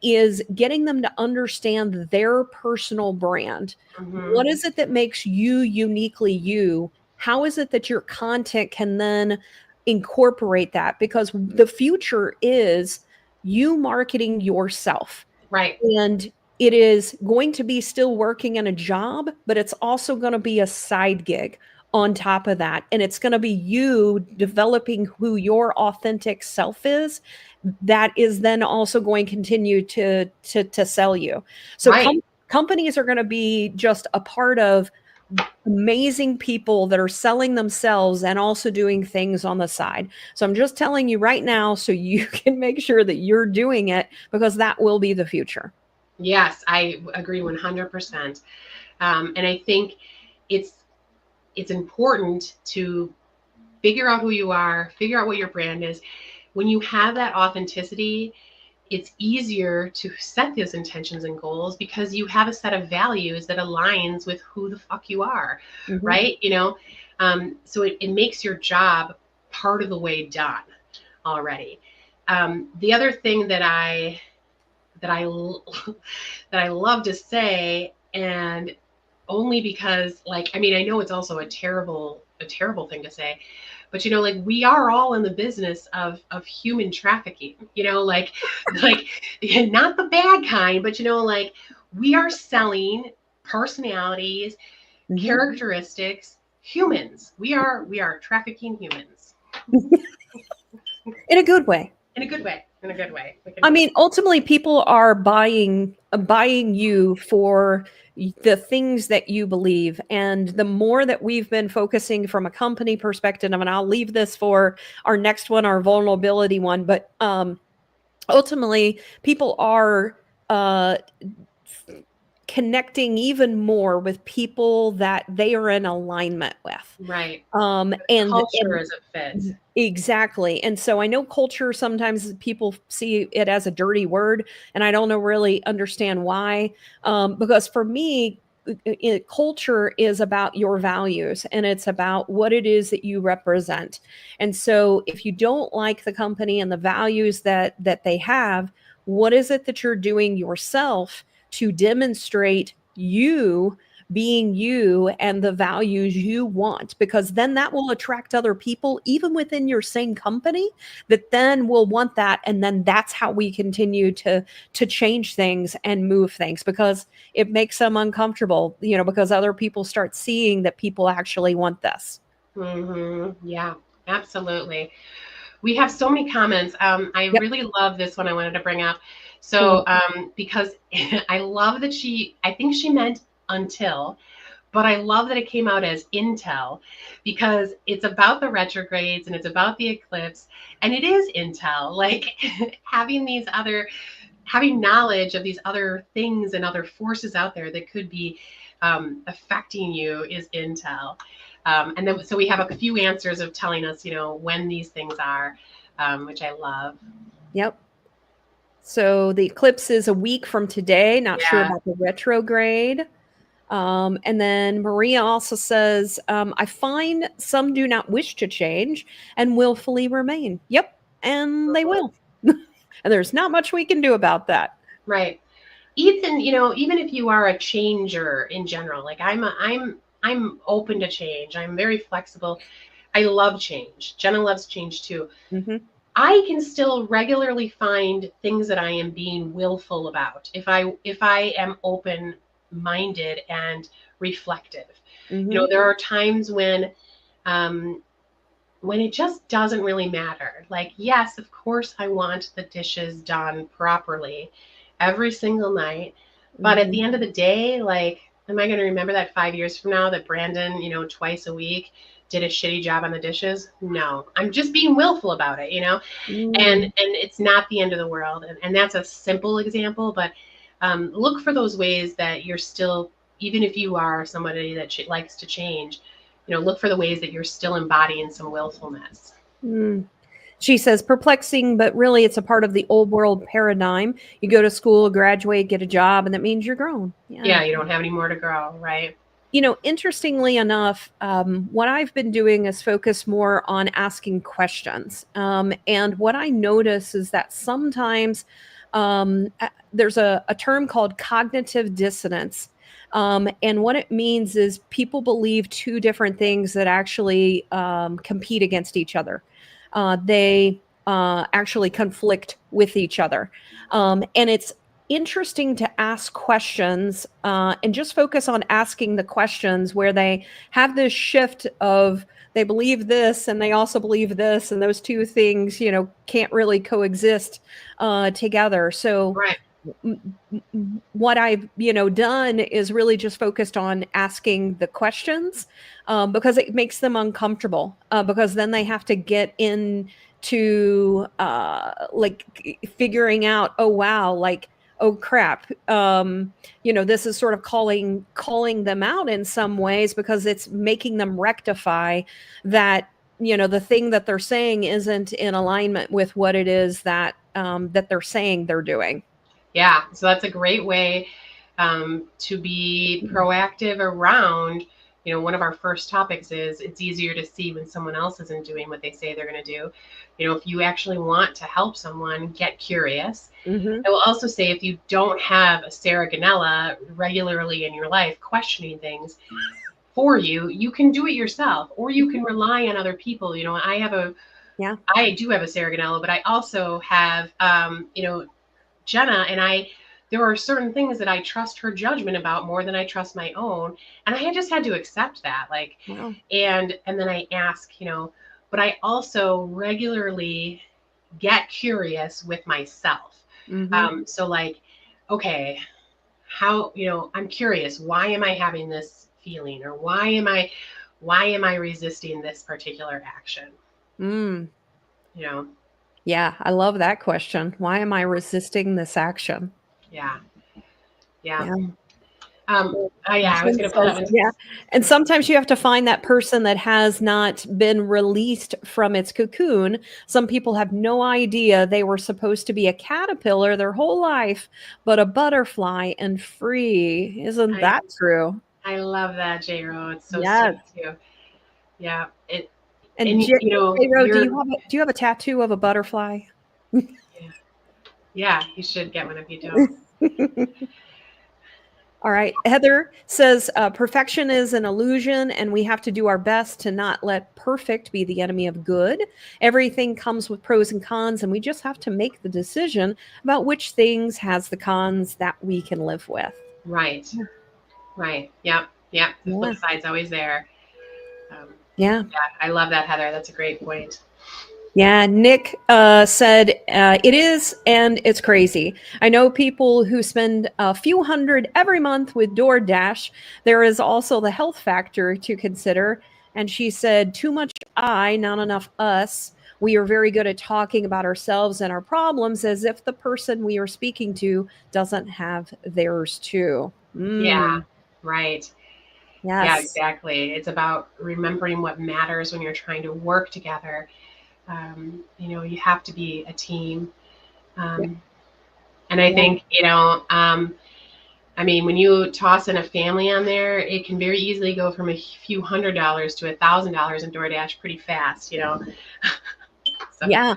is getting them to understand their personal brand. Hmm. What is it that makes you uniquely you? How is it that your content can then incorporate that? Because the future is you marketing yourself. Right. And it is going to be still working in a job, but it's also going to be a side gig on top of that. And it's going to be you developing who your authentic self is that is then also going to continue to sell you. So Right. companies are going to be just a part of amazing people that are selling themselves and also doing things on the side. So I'm just telling you right now so you can make sure that you're doing it, because that will be the future. Yes, I agree 100%. And I think it's important to figure out who you are, figure out what your brand is. When you have that authenticity, it's easier to set those intentions and goals because you have a set of values that aligns with who the fuck you are, Mm-hmm. right? So it makes your job part of the way done already. The other thing that I that I love to say, and only because, like, I mean, I know it's also a terrible thing to say, but like, we are all in the business of human trafficking, like not the bad kind, but like, we are selling personalities, Mm-hmm. characteristics, humans. We are trafficking humans In a good way. in a good way. In a good way. I mean, ultimately, people are buying you for the things that you believe, and the more that we've been focusing from a company perspective, and I'll leave this for our next one, our vulnerability one, but ultimately, people are connecting even more with people that they are in alignment with. Right. And Culture is a fit. exactly. And so I know culture, sometimes people see it as a dirty word, and I don't know really understand why. Because for me, culture is about your values, and it's about what it is that you represent. And so if you don't like the company and the values that they have, what is it that you're doing yourself to demonstrate you being you and the values you want? Because then that will attract other people, even within your same company, that then will want that. And then that's how we continue to change things and move things, because it makes them uncomfortable, because other people start seeing that people actually want this. Yeah, absolutely. We have so many comments. I Yep. really love this one I wanted to bring up. Cool. So, because I love that I think she meant until, but I love that it came out as intel, because it's about the retrogrades and it's about the eclipse, and it is intel. Like, having knowledge of these other things and other forces out there that could be affecting you is intel. And then, so we have a few answers of telling us, when these things are, which I love. Yep. So the eclipse is a week from today. Not sure Yeah. about the retrograde. And then Maria also says, I find some do not wish to change and willfully remain. Yep. And they will. And there's not much we can do about that. Right. Even if you are a changer in general, like I'm open to change. I'm very flexible. I love change. Jenna loves change too. Mm-hmm. I can still regularly find things that I am being willful about if I am open minded and reflective. Mm-hmm. There are times um, when it just doesn't really matter. Like, yes, of course, I want the dishes done properly every single night. But at Mm-hmm. the end of the day, like, am I going to remember that 5 years from now that Brandon, twice a week did a shitty job on the dishes? No, I'm just being willful about it. And Mm. it's not the end of the world. And that's a simple example, but look for those ways that you're still, even if you are somebody that likes to change, look for the ways that you're still embodying some willfulness. Mm. She says, perplexing, but really it's a part of the old world paradigm. You go to school, graduate, get a job, and that means you're grown. Yeah. Yeah, you don't have any more to grow, right? Interestingly enough, what I've been doing is focus more on asking questions. And what I notice is that sometimes there's a term called cognitive dissonance. And what it means is people believe two different things that actually compete against each other. They actually conflict with each other. And it's interesting to ask questions and just focus on asking the questions where they have this shift of they believe this and they also believe this, and those two things, can't really coexist together. So Right. what I've done is really just focused on asking the questions because it makes them uncomfortable because then they have to get into like figuring out, oh wow, like, oh crap, this is sort of calling them out in some ways because it's making them rectify that the thing that they're saying isn't in alignment with what it is that that they're saying they're doing. Yeah. So that's a great way to be proactive around. One of our first topics is it's easier to see when someone else isn't doing what they say they're going to do. If you actually want to help someone, get curious. Mm-hmm. I will also say if you don't have a Sarah Ganella regularly in your life questioning things for you, you can do it yourself, or you can rely on other people. I do have a Sarah Ganella, but I also have, Jenna, and there are certain things that I trust her judgment about more than I trust my own. And I just had to accept that. Like, Wow. and then I ask, but I also regularly get curious with myself. Mm-hmm. So like, okay, how, I'm curious, why am I having this feeling, or why am I resisting this particular action? Mm. You know? Yeah, I love that question. Why am I resisting this action? Yeah. Yeah. Yeah. Yeah, I was Jen going to put says, that one. yeah. And sometimes you have to find that person that has not been released from its cocoon. Some people have no idea they were supposed to be a caterpillar their whole life, but a butterfly and free. Isn't I, that true? I love that, J-Ro. It's so Yes. sweet too. Yeah. And And J-Ro, do you're, you have a tattoo of a butterfly? yeah, you should get one if you don't. All right. Heather says perfection is an illusion, and we have to do our best to not let perfect be the enemy of good. Everything comes with pros and cons, and we just have to make the decision about which things has the cons that we can live with. Right. Right. Yep. Yep. The Yeah. flip side's always there. Yeah. Yeah. I love that, Heather. That's a great point. Yeah, Nick said, it is, and it's crazy. I know people who spend a few hundred every month with DoorDash. There is also the health factor to consider. And she said, too much I, not enough us. We are very good at talking about ourselves and our problems as if the person we are speaking to doesn't have theirs too. Yeah. Right. Yes. Yeah, exactly. It's about remembering what matters when you're trying to work together. You have to be a team. And I think, when you toss in a family on there, it can very easily go from a few $100s to $1,000 in DoorDash pretty fast, So. Yeah.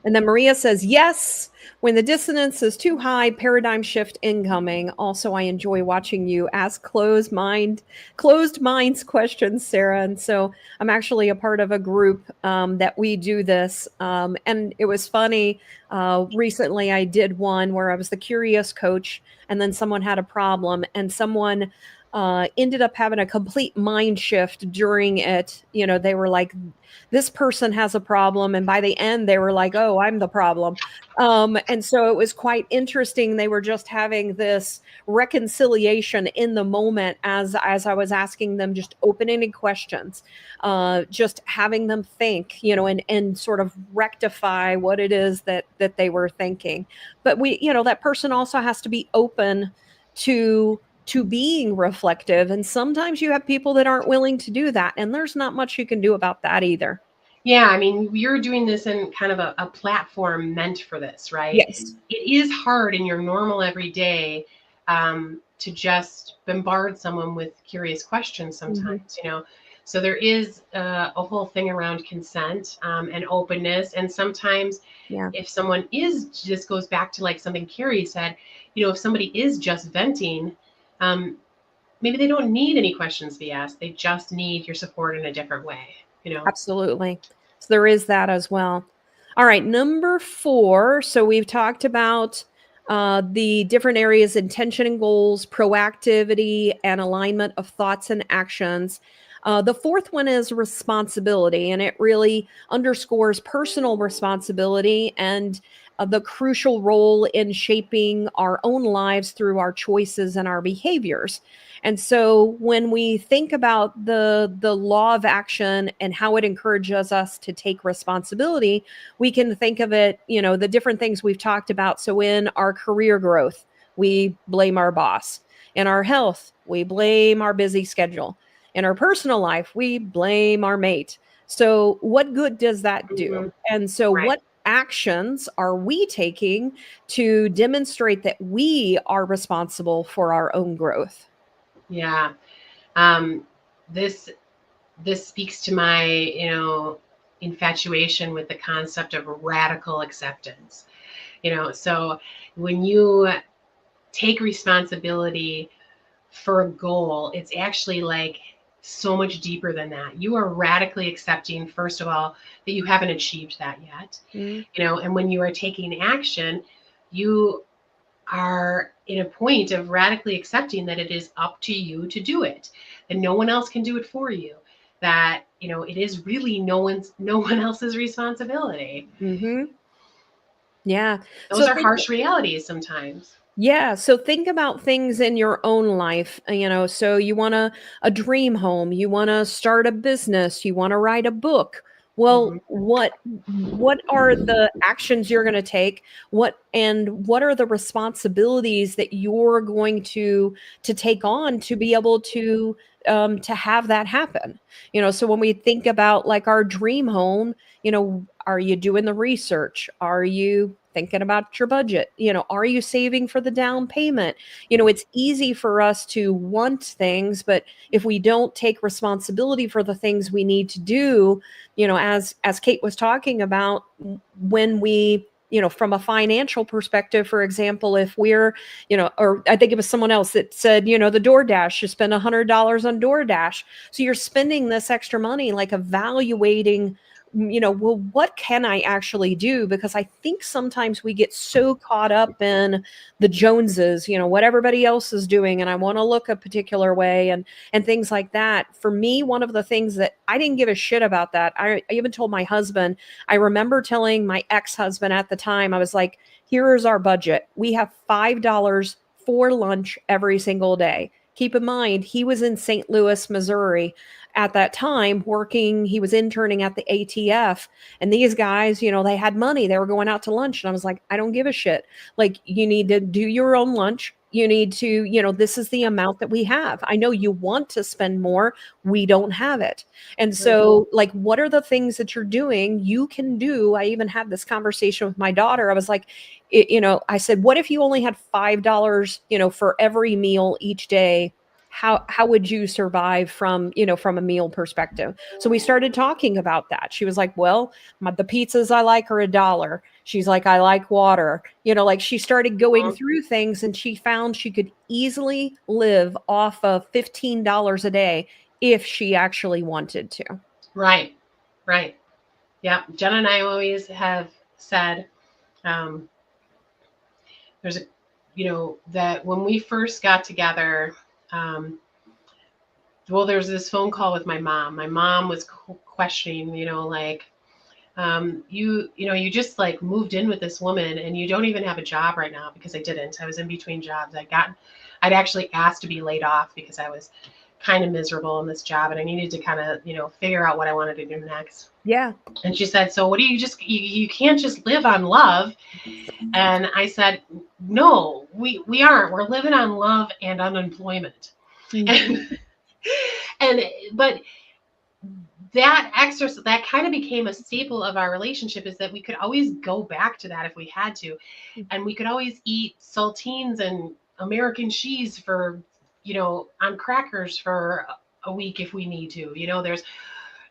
And then Maria says, yes, when the dissonance is too high, paradigm shift incoming. Also, I enjoy watching you ask closed minds questions, Sarah. And so I'm actually a part of a group that we do this. And it was funny. Recently, I did one where I was the curious coach, and then someone had a problem, and someone ended up having a complete mind shift during it. They were like, this person has a problem. And by the end, they were like, oh, I'm the problem. And so it was quite interesting. They were just having this reconciliation in the moment as I was asking them just open-ended questions, just having them think, and sort of rectify what it is that they were thinking. But that person also has to be open to being reflective. And sometimes you have people that aren't willing to do that. And there's not much you can do about that either. Yeah, you're doing this in kind of a platform meant for this, right? Yes. It is hard in your normal everyday to just bombard someone with curious questions sometimes, So there is a whole thing around consent and openness. And sometimes if someone just goes back to like something Carrie said, if somebody is just venting, maybe they don't need any questions to be asked. They just need your support in a different way, Absolutely. So there is that as well. All right, number 4. So we've talked about The different areas, intention and goals, proactivity, and alignment of thoughts and actions. The fourth one is responsibility, and it really underscores personal responsibility and the crucial role in shaping our own lives through our choices and our behaviors. And so when we think about the law of action and how it encourages us to take responsibility, we can think of it, the different things we've talked about. So in our career growth, we blame our boss. In our health, we blame our busy schedule. In our personal life, we blame our mate. So what good does that do? Mhm. And so Right. what actions are we taking to demonstrate that we are responsible for our own growth? Yeah. Um, this this speaks to my, infatuation with the concept of radical acceptance. So when you take responsibility for a goal, it's actually like so much deeper than that. You are radically accepting, first of all, that you haven't achieved that yet. Mm, And when you are taking action, you are in a point of radically accepting that it is up to you to do it, that no one else can do it for you, that it is really no one else's responsibility. mhm. Yeah. Those So are think harsh realities sometimes. Yeah, so think about things in your own life, so you want a dream home, you want to start a business, you want to write a book. Hmm. Well, what are the actions you're going to take? What are the responsibilities that you're going to take on to be able to have that happen? So when we think about like our dream home, are you doing the research? Are you thinking about your budget? Are you saving for the down payment? It's easy for us to want things, but if we don't take responsibility for the things we need to do, as Kate was talking about, when we from a financial perspective, for example, if we're, or I think it was someone else that said, the DoorDash, you spend $100 on DoorDash. So you're spending this extra money, like evaluating, well, what can I actually do? Because I think sometimes we get so caught up in the Joneses, what everybody else is doing, and I want to look a particular way and things like that. For me, one of the things that I didn't give a shit about that, I even told my husband, I remember telling my ex-husband at the time, I was like, here is our budget. We have $5 for lunch every single day. Keep in mind, he was in St. Louis, Missouri at that time working. He was interning at the ATF, and these guys, they had money, they were going out to lunch, and I was like, I don't give a shit. Like, you need to do your own lunch. You need to, this is the amount that we have. I know you want to spend more, we don't have it. And so, like, what are the things that you're doing you can do? I even had this conversation with my daughter. I was like, I said, what if you only had $5, for every meal each day? How would you survive from a meal perspective? So we started talking about that. She was like, well, the pizzas I like are $1. She's like, I like water. Like, she started going through things, and she found she could easily live off of $15 a day if she actually wanted to. Right, right. Yeah. Jen and I always have said, um, there's a, that when we first got together, um, well, there was this phone call with my mom. My mom was questioning, like, you just like moved in with this woman and you don't even have a job right now, because I didn't. I was in between jobs. I'd actually asked to be laid off because I was kind of miserable in this job and I needed to kind of, figure out what I wanted to do next. Yeah. And she said, so what do you can't just live on love. And I said, no, we aren't. We're living on love and unemployment. Mhm. And but that exercise, that kind of became a staple of our relationship, is that we could always go back to that if we had to, and we could always eat saltines and American cheese for, on crackers for a week if we need to. There's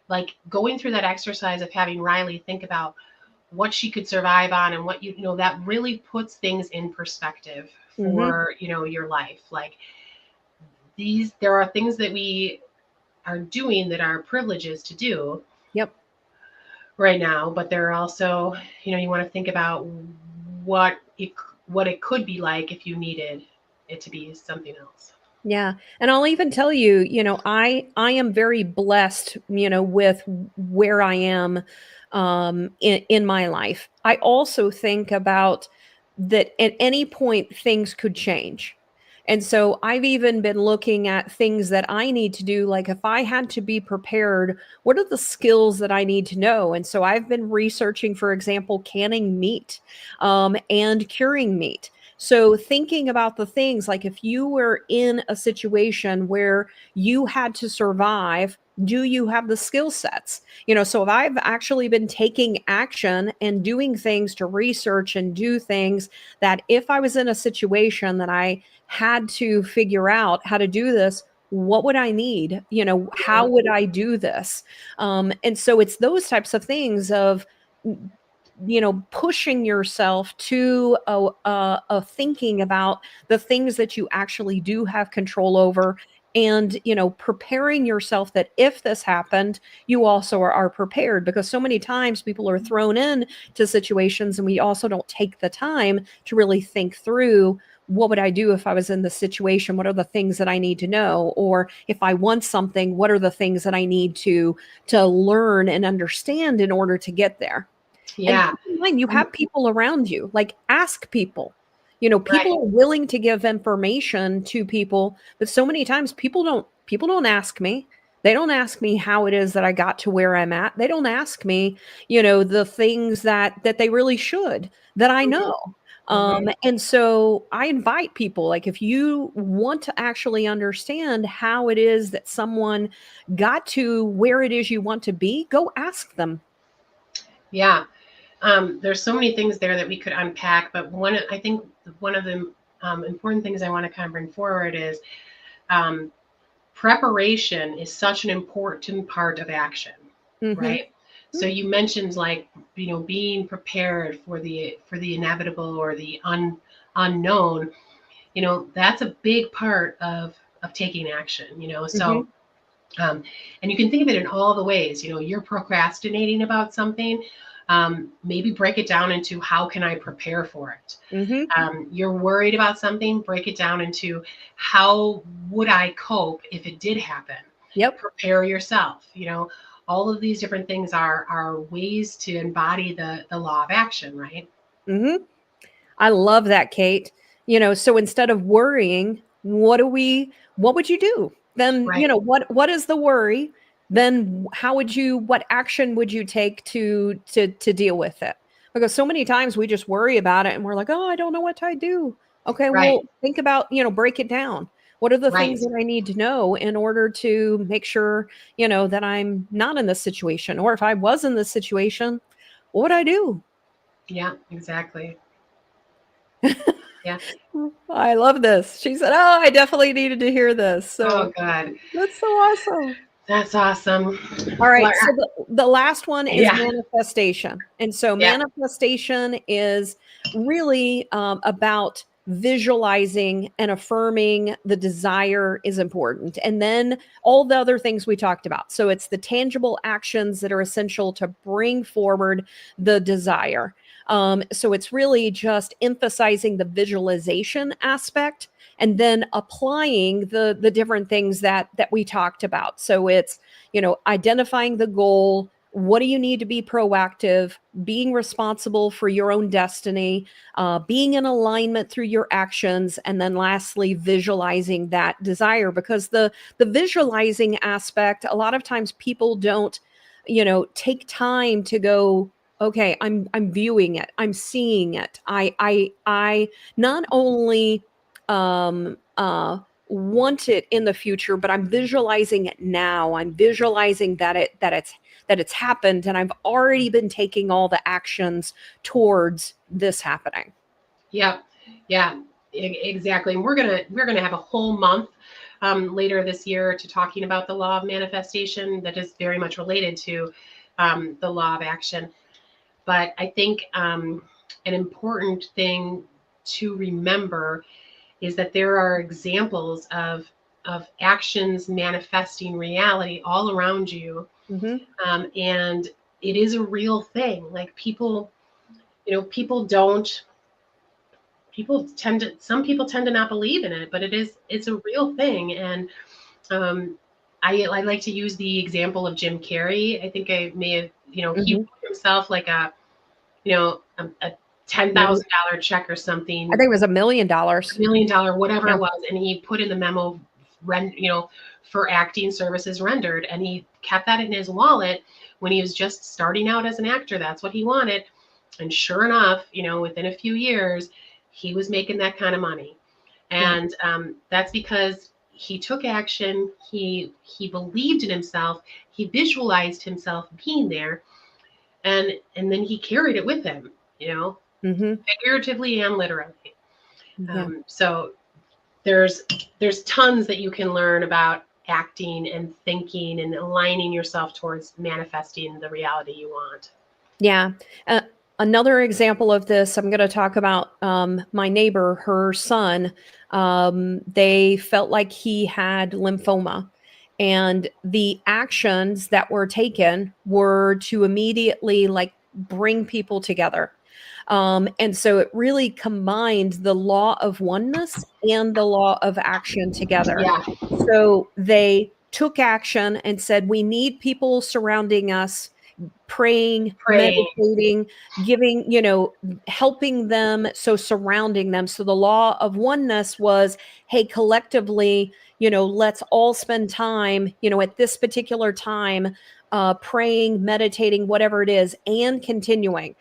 like going through that exercise of having Riley think about what she could survive on, and what that really puts things in perspective Mhm. for your life. Like, there are things that we are doing that are privileges to do Yep. right now, but there are also, you want to think about what what it could be like if you needed it to be something else. Yeah. And I'll even tell you, I am very blessed, with where I am in my life. I also think about that at any point things could change. And so I've even been looking at things that I need to do. Like if I had to be prepared, what are the skills that I need to know? And so I've been researching, for example, canning meat and curing meat. So thinking about the things like if you were in a situation where you had to survive, do you have the skill sets? So I've actually been taking action and doing things to research and do things that if I was in a situation that I had to figure out how to do this, what would I need? How would I do this? And so it's those types of things of pushing yourself to a thinking about the things that you actually do have control over, and preparing yourself that if this happened, you also are prepared, because so many times people are thrown in to situations and we also don't take the time to really think through, what would I do if I was in this situation? What are the things that I need to know? Or if I want something, what are the things that I need to learn and understand in order to get there? And Yeah. keep in mind, you have people around you. Like, ask people. Right. People are willing to give information to people, but so many times people don't ask me. They don't ask me how it is that I got to where I'm at. They don't ask me, the things that they really should, that I Mhm. know. Mhm. And so I invite people, like, if you want to actually understand how it is that someone got to where it is you want to be, go ask them. Yeah. There's so many things there that we could unpack, but I think one of the important things I want to kind of bring forward is um, preparation is such an important part of action, Mhm. right? So you mentioned like being prepared for the inevitable or the unknown. That's a big part of taking action. So Mhm. and you can think of it in all the ways. You're procrastinating about something. Maybe break it down into how can I prepare for it. Mhm. You're worried about something, break it down into how would I cope if it did happen. Yep. Prepare yourself. All of these different things are ways to embody the law of action, right? Mhm. I love that, Kate. So instead of worrying, what would you do? Then, Right, what is the worry? Then what action would you take to deal with it? Because so many times we just worry about it and we're like, "Oh, I don't know what I do." Okay, right, well, think about, break it down. What are the things right. that I need to know in order to make sure, that I'm not in this situation? Or if I was in this situation, what would I do? Yeah, exactly. Yeah. I love this. She said, "Oh, I definitely needed to hear this." Oh, So God. that's so awesome. That's awesome. All Well, right. So the last one is yeah, manifestation. And so yeah, manifestation is really about visualizing and affirming the desire is important. And then all the other things we talked about. So it's the tangible actions that are essential to bring forward the desire. So it's really just emphasizing the visualization aspect and then applying the different things that we talked about. So it's identifying the goal. What do you need to be proactive? Being responsible for your own destiny, being in alignment through your actions, and then lastly, visualizing that desire. Because the visualizing aspect, a lot of times people don't, take time to go, okay, I'm viewing it, I'm seeing it. I not only want it in the future, but I'm visualizing it now. I'm visualizing that it's happened, and I've already been taking all the actions towards this happening. yeah, yeah, exactly. And we're gonna have a whole month later this year to talking about the law of manifestation that is very much related to the law of action. But I think an important thing to remember is that there are examples of actions manifesting reality all around you, Mhm. and it is a real thing. Like people don't some people tend to not believe in it, but it's a real thing. And um, I like to use the example of Jim Carrey. I think I may have, he Mhm. wrote himself like a Million $10,000 check or I something, think it was $1 million. $1 million, whatever Yeah. it was, and he put in the memo, for acting services rendered, and he kept that in his wallet when he was just starting out as an actor. That's what he wanted, and sure enough, within a few years, he was making that kind of money, Yeah. and that's because he took action. He believed in himself. He visualized himself being there, and then he carried it with him. Mhm. Figuratively and literally. Yeah. So there's tons that you can learn about acting and thinking and aligning yourself towards manifesting the reality you want. Yeah. Uh, Another example of this, I'm going to talk about my neighbor, her son. They felt like he had lymphoma. And the actions that were taken were to immediately like bring people together. And so it really combined the law of oneness and the law of action together. Yeah, So they took action and said, we need people surrounding us, praying, praying. meditating, giving, helping them, so surrounding them. So the law of oneness was, hey, collectively, let's all spend time, at this particular time, praying, meditating, whatever it is, and continuing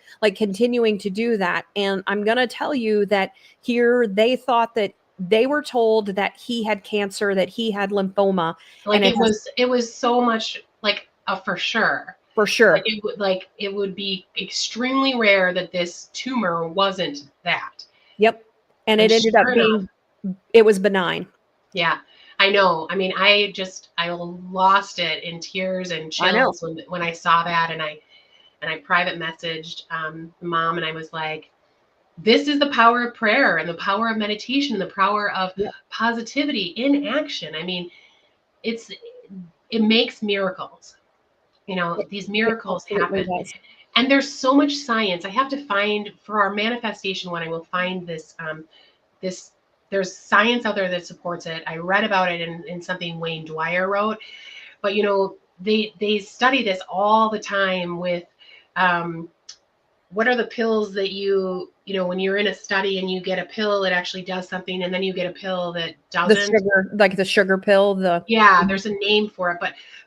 to do that. And I'm going to tell you that here they thought that they were told that he had cancer, that he had lymphoma, Like and it has it was so much like a for sure. for sure. Like it would be extremely rare that this tumor wasn't that. Yep. And And it ended up sure enough, being, it was benign. yeah, I know. I mean, I lost it in tears and I know. chills when I saw that, and I private messaged mom, and I was like, this is the power of prayer and the power of meditation, the power of Yep. positivity in action. I mean, it makes miracles. It, These it miracles absolutely happen. does. And there's so much science. I have to find for our manifestation one. I will find this. There's science out there that supports it. I read about it in something Wayne Dwyer wrote, but they study this all the time with what are the pills that when you're in a study and you get a pill, it actually does something, and then you get a pill that The doesn't. sugar, like the sugar pill, Yeah, there's a name for it,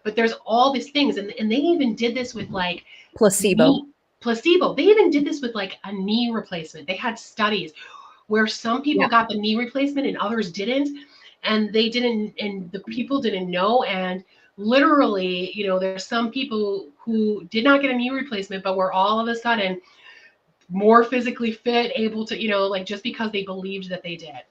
but there's all these things, and they even did this with like placebo. knee placebo. They even did this with like a knee replacement. They had studies where some people Yeah. got the knee replacement and others didn't, and they didn't, and the people didn't know. And literally, there's some people who did not get a knee replacement, but were all of a sudden more physically fit, able to, like just because they believed that they did.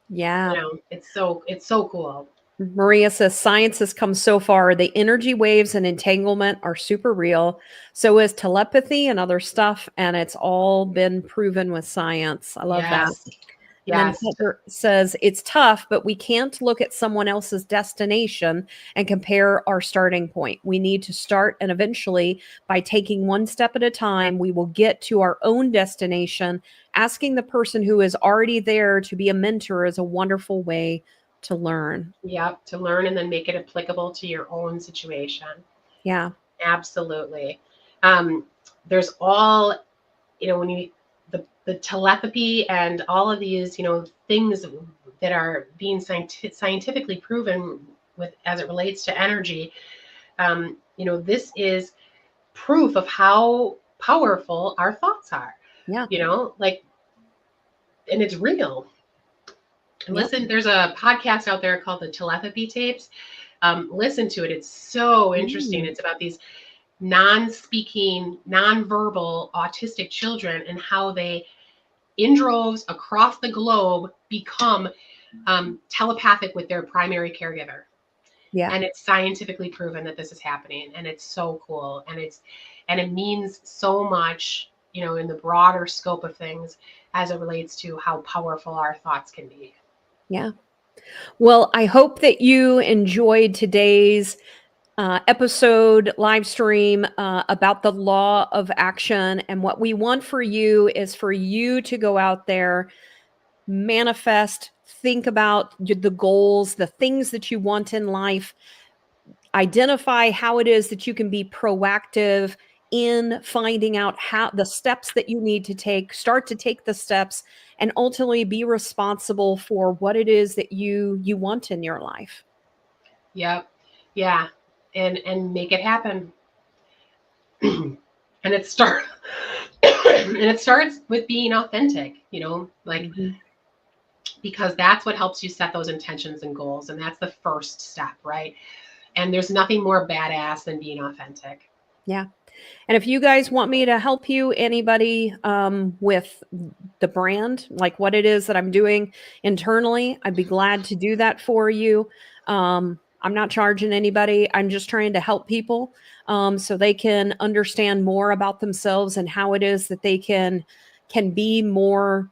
Yeah. It's so cool. Maria says science has come so far. The energy waves and entanglement are super real. So is telepathy and other stuff. And it's all been proven with science. I love that. Yes. And then Yes. Tucker says it's tough, but we can't look at someone else's destination and compare our starting point. We need to start, and eventually, by taking one step at a time, we will get to our own destination. Asking the person who is already there to be a mentor is a wonderful way to learn. Yep. To learn and then make it applicable to your own situation. Yeah. Absolutely. Um, there's all, when the telepathy and all of these, things that are being scientifically proven with as it relates to energy. This is proof of how powerful our thoughts are. Yeah. Like, and it's real. Yep. Listen, there's a podcast out there called the Telepathy Tapes. Listen to it. It's so interesting. It's about these non-speaking, non-verbal autistic children and how they, in droves across the globe, become telepathic with their primary caregiver. Yeah. And it's scientifically proven that this is happening, and it's so cool, and it means so much, in the broader scope of things as it relates to how powerful our thoughts can be. Yeah. Well, I hope that you enjoyed today's episode live stream about the law of action. And what we want for you is for you to go out there, manifest, think about the goals, the things that you want in life, identify how it is that you can be proactive in finding out how the steps that you need to take, start to take the steps, and ultimately be responsible for what it is that you want in your life. Yep. Yeah. And make it happen. And it starts with being authentic, like because that's what helps you set those intentions and goals, and that's the first step, right? And there's nothing more badass than being authentic. Yeah. And if you guys want me to help you, anybody with the brand, like what it is that I'm doing internally, I'd be glad to do that for you. I'm not charging anybody. I'm just trying to help people so they can understand more about themselves and how it is that they can be more,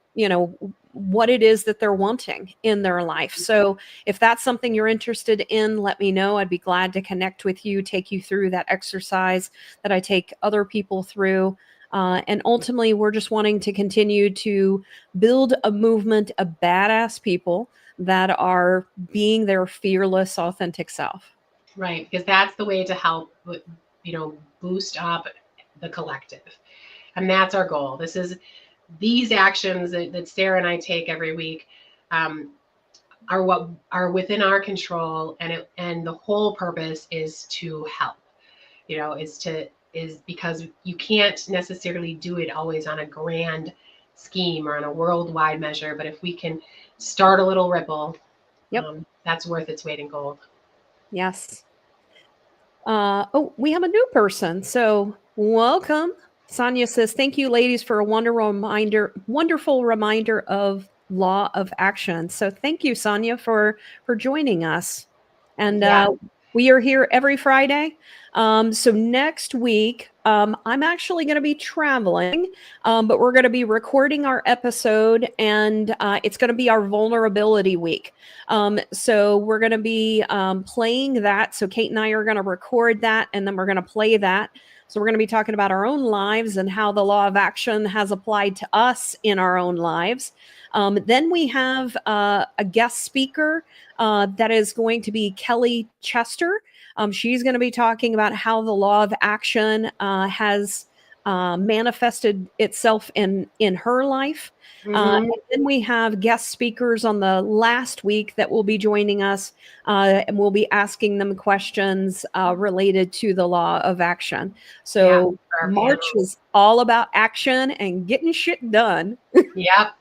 what it is that they're wanting in their life. So if that's something you're interested in, let me know. I'd be glad to connect with you, take you through that exercise that I take other people through. And ultimately, we're just wanting to continue to build a movement of badass people that are being their fearless, authentic self. Right. Because that's the way to help, boost up the collective. And that's our goal. These actions that Sarah and I take every week are what are within our control, and the whole purpose is to help. Is because you can't necessarily do it always on a grand scheme or on a worldwide measure, but if we can start a little ripple, that's worth its weight in gold. Yes. We have a new person. So welcome. Sonia says, thank you, ladies, for a wonderful reminder of law of action. So thank you, Sonia, for joining us. And we are here every Friday. So next week, I'm actually going to be traveling, but we're going to be recording our episode, and it's going to be our vulnerability week. So we're going to be playing that. So Cate and I are going to record that, and then we're going to play that. So we're going to be talking about our own lives and how the law of action has applied to us in our own lives. Then we have a guest speaker that is going to be Kelly Chester. She's going to be talking about how the law of action has manifested itself in her life. And then we have guest speakers on the last week that will be joining us, and we'll be asking them questions related to the law of action. So March is all about action and getting shit done. Yep.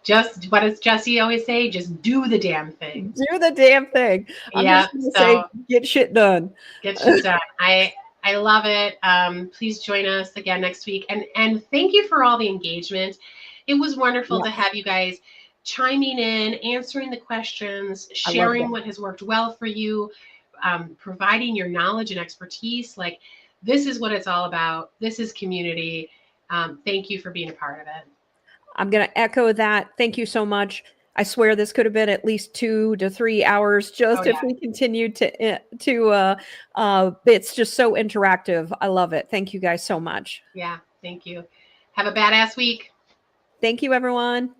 Just what does Jesse always say? Just do the damn thing. Do the damn thing. I'm just going to say, get shit done. Get shit done. I love it. Please join us again next week. And thank you for all the engagement. It was wonderful to have you guys chiming in, answering the questions, sharing what has worked well for you, providing your knowledge and expertise. Like, this is what it's all about. This is community. Thank you for being a part of it. I'm going to echo that. Thank you so much. I swear this could have been at least 2 to 3 hours if we continued to it's just so interactive. I love it. Thank you guys so much. Yeah, thank you. Have a badass week. Thank you, everyone.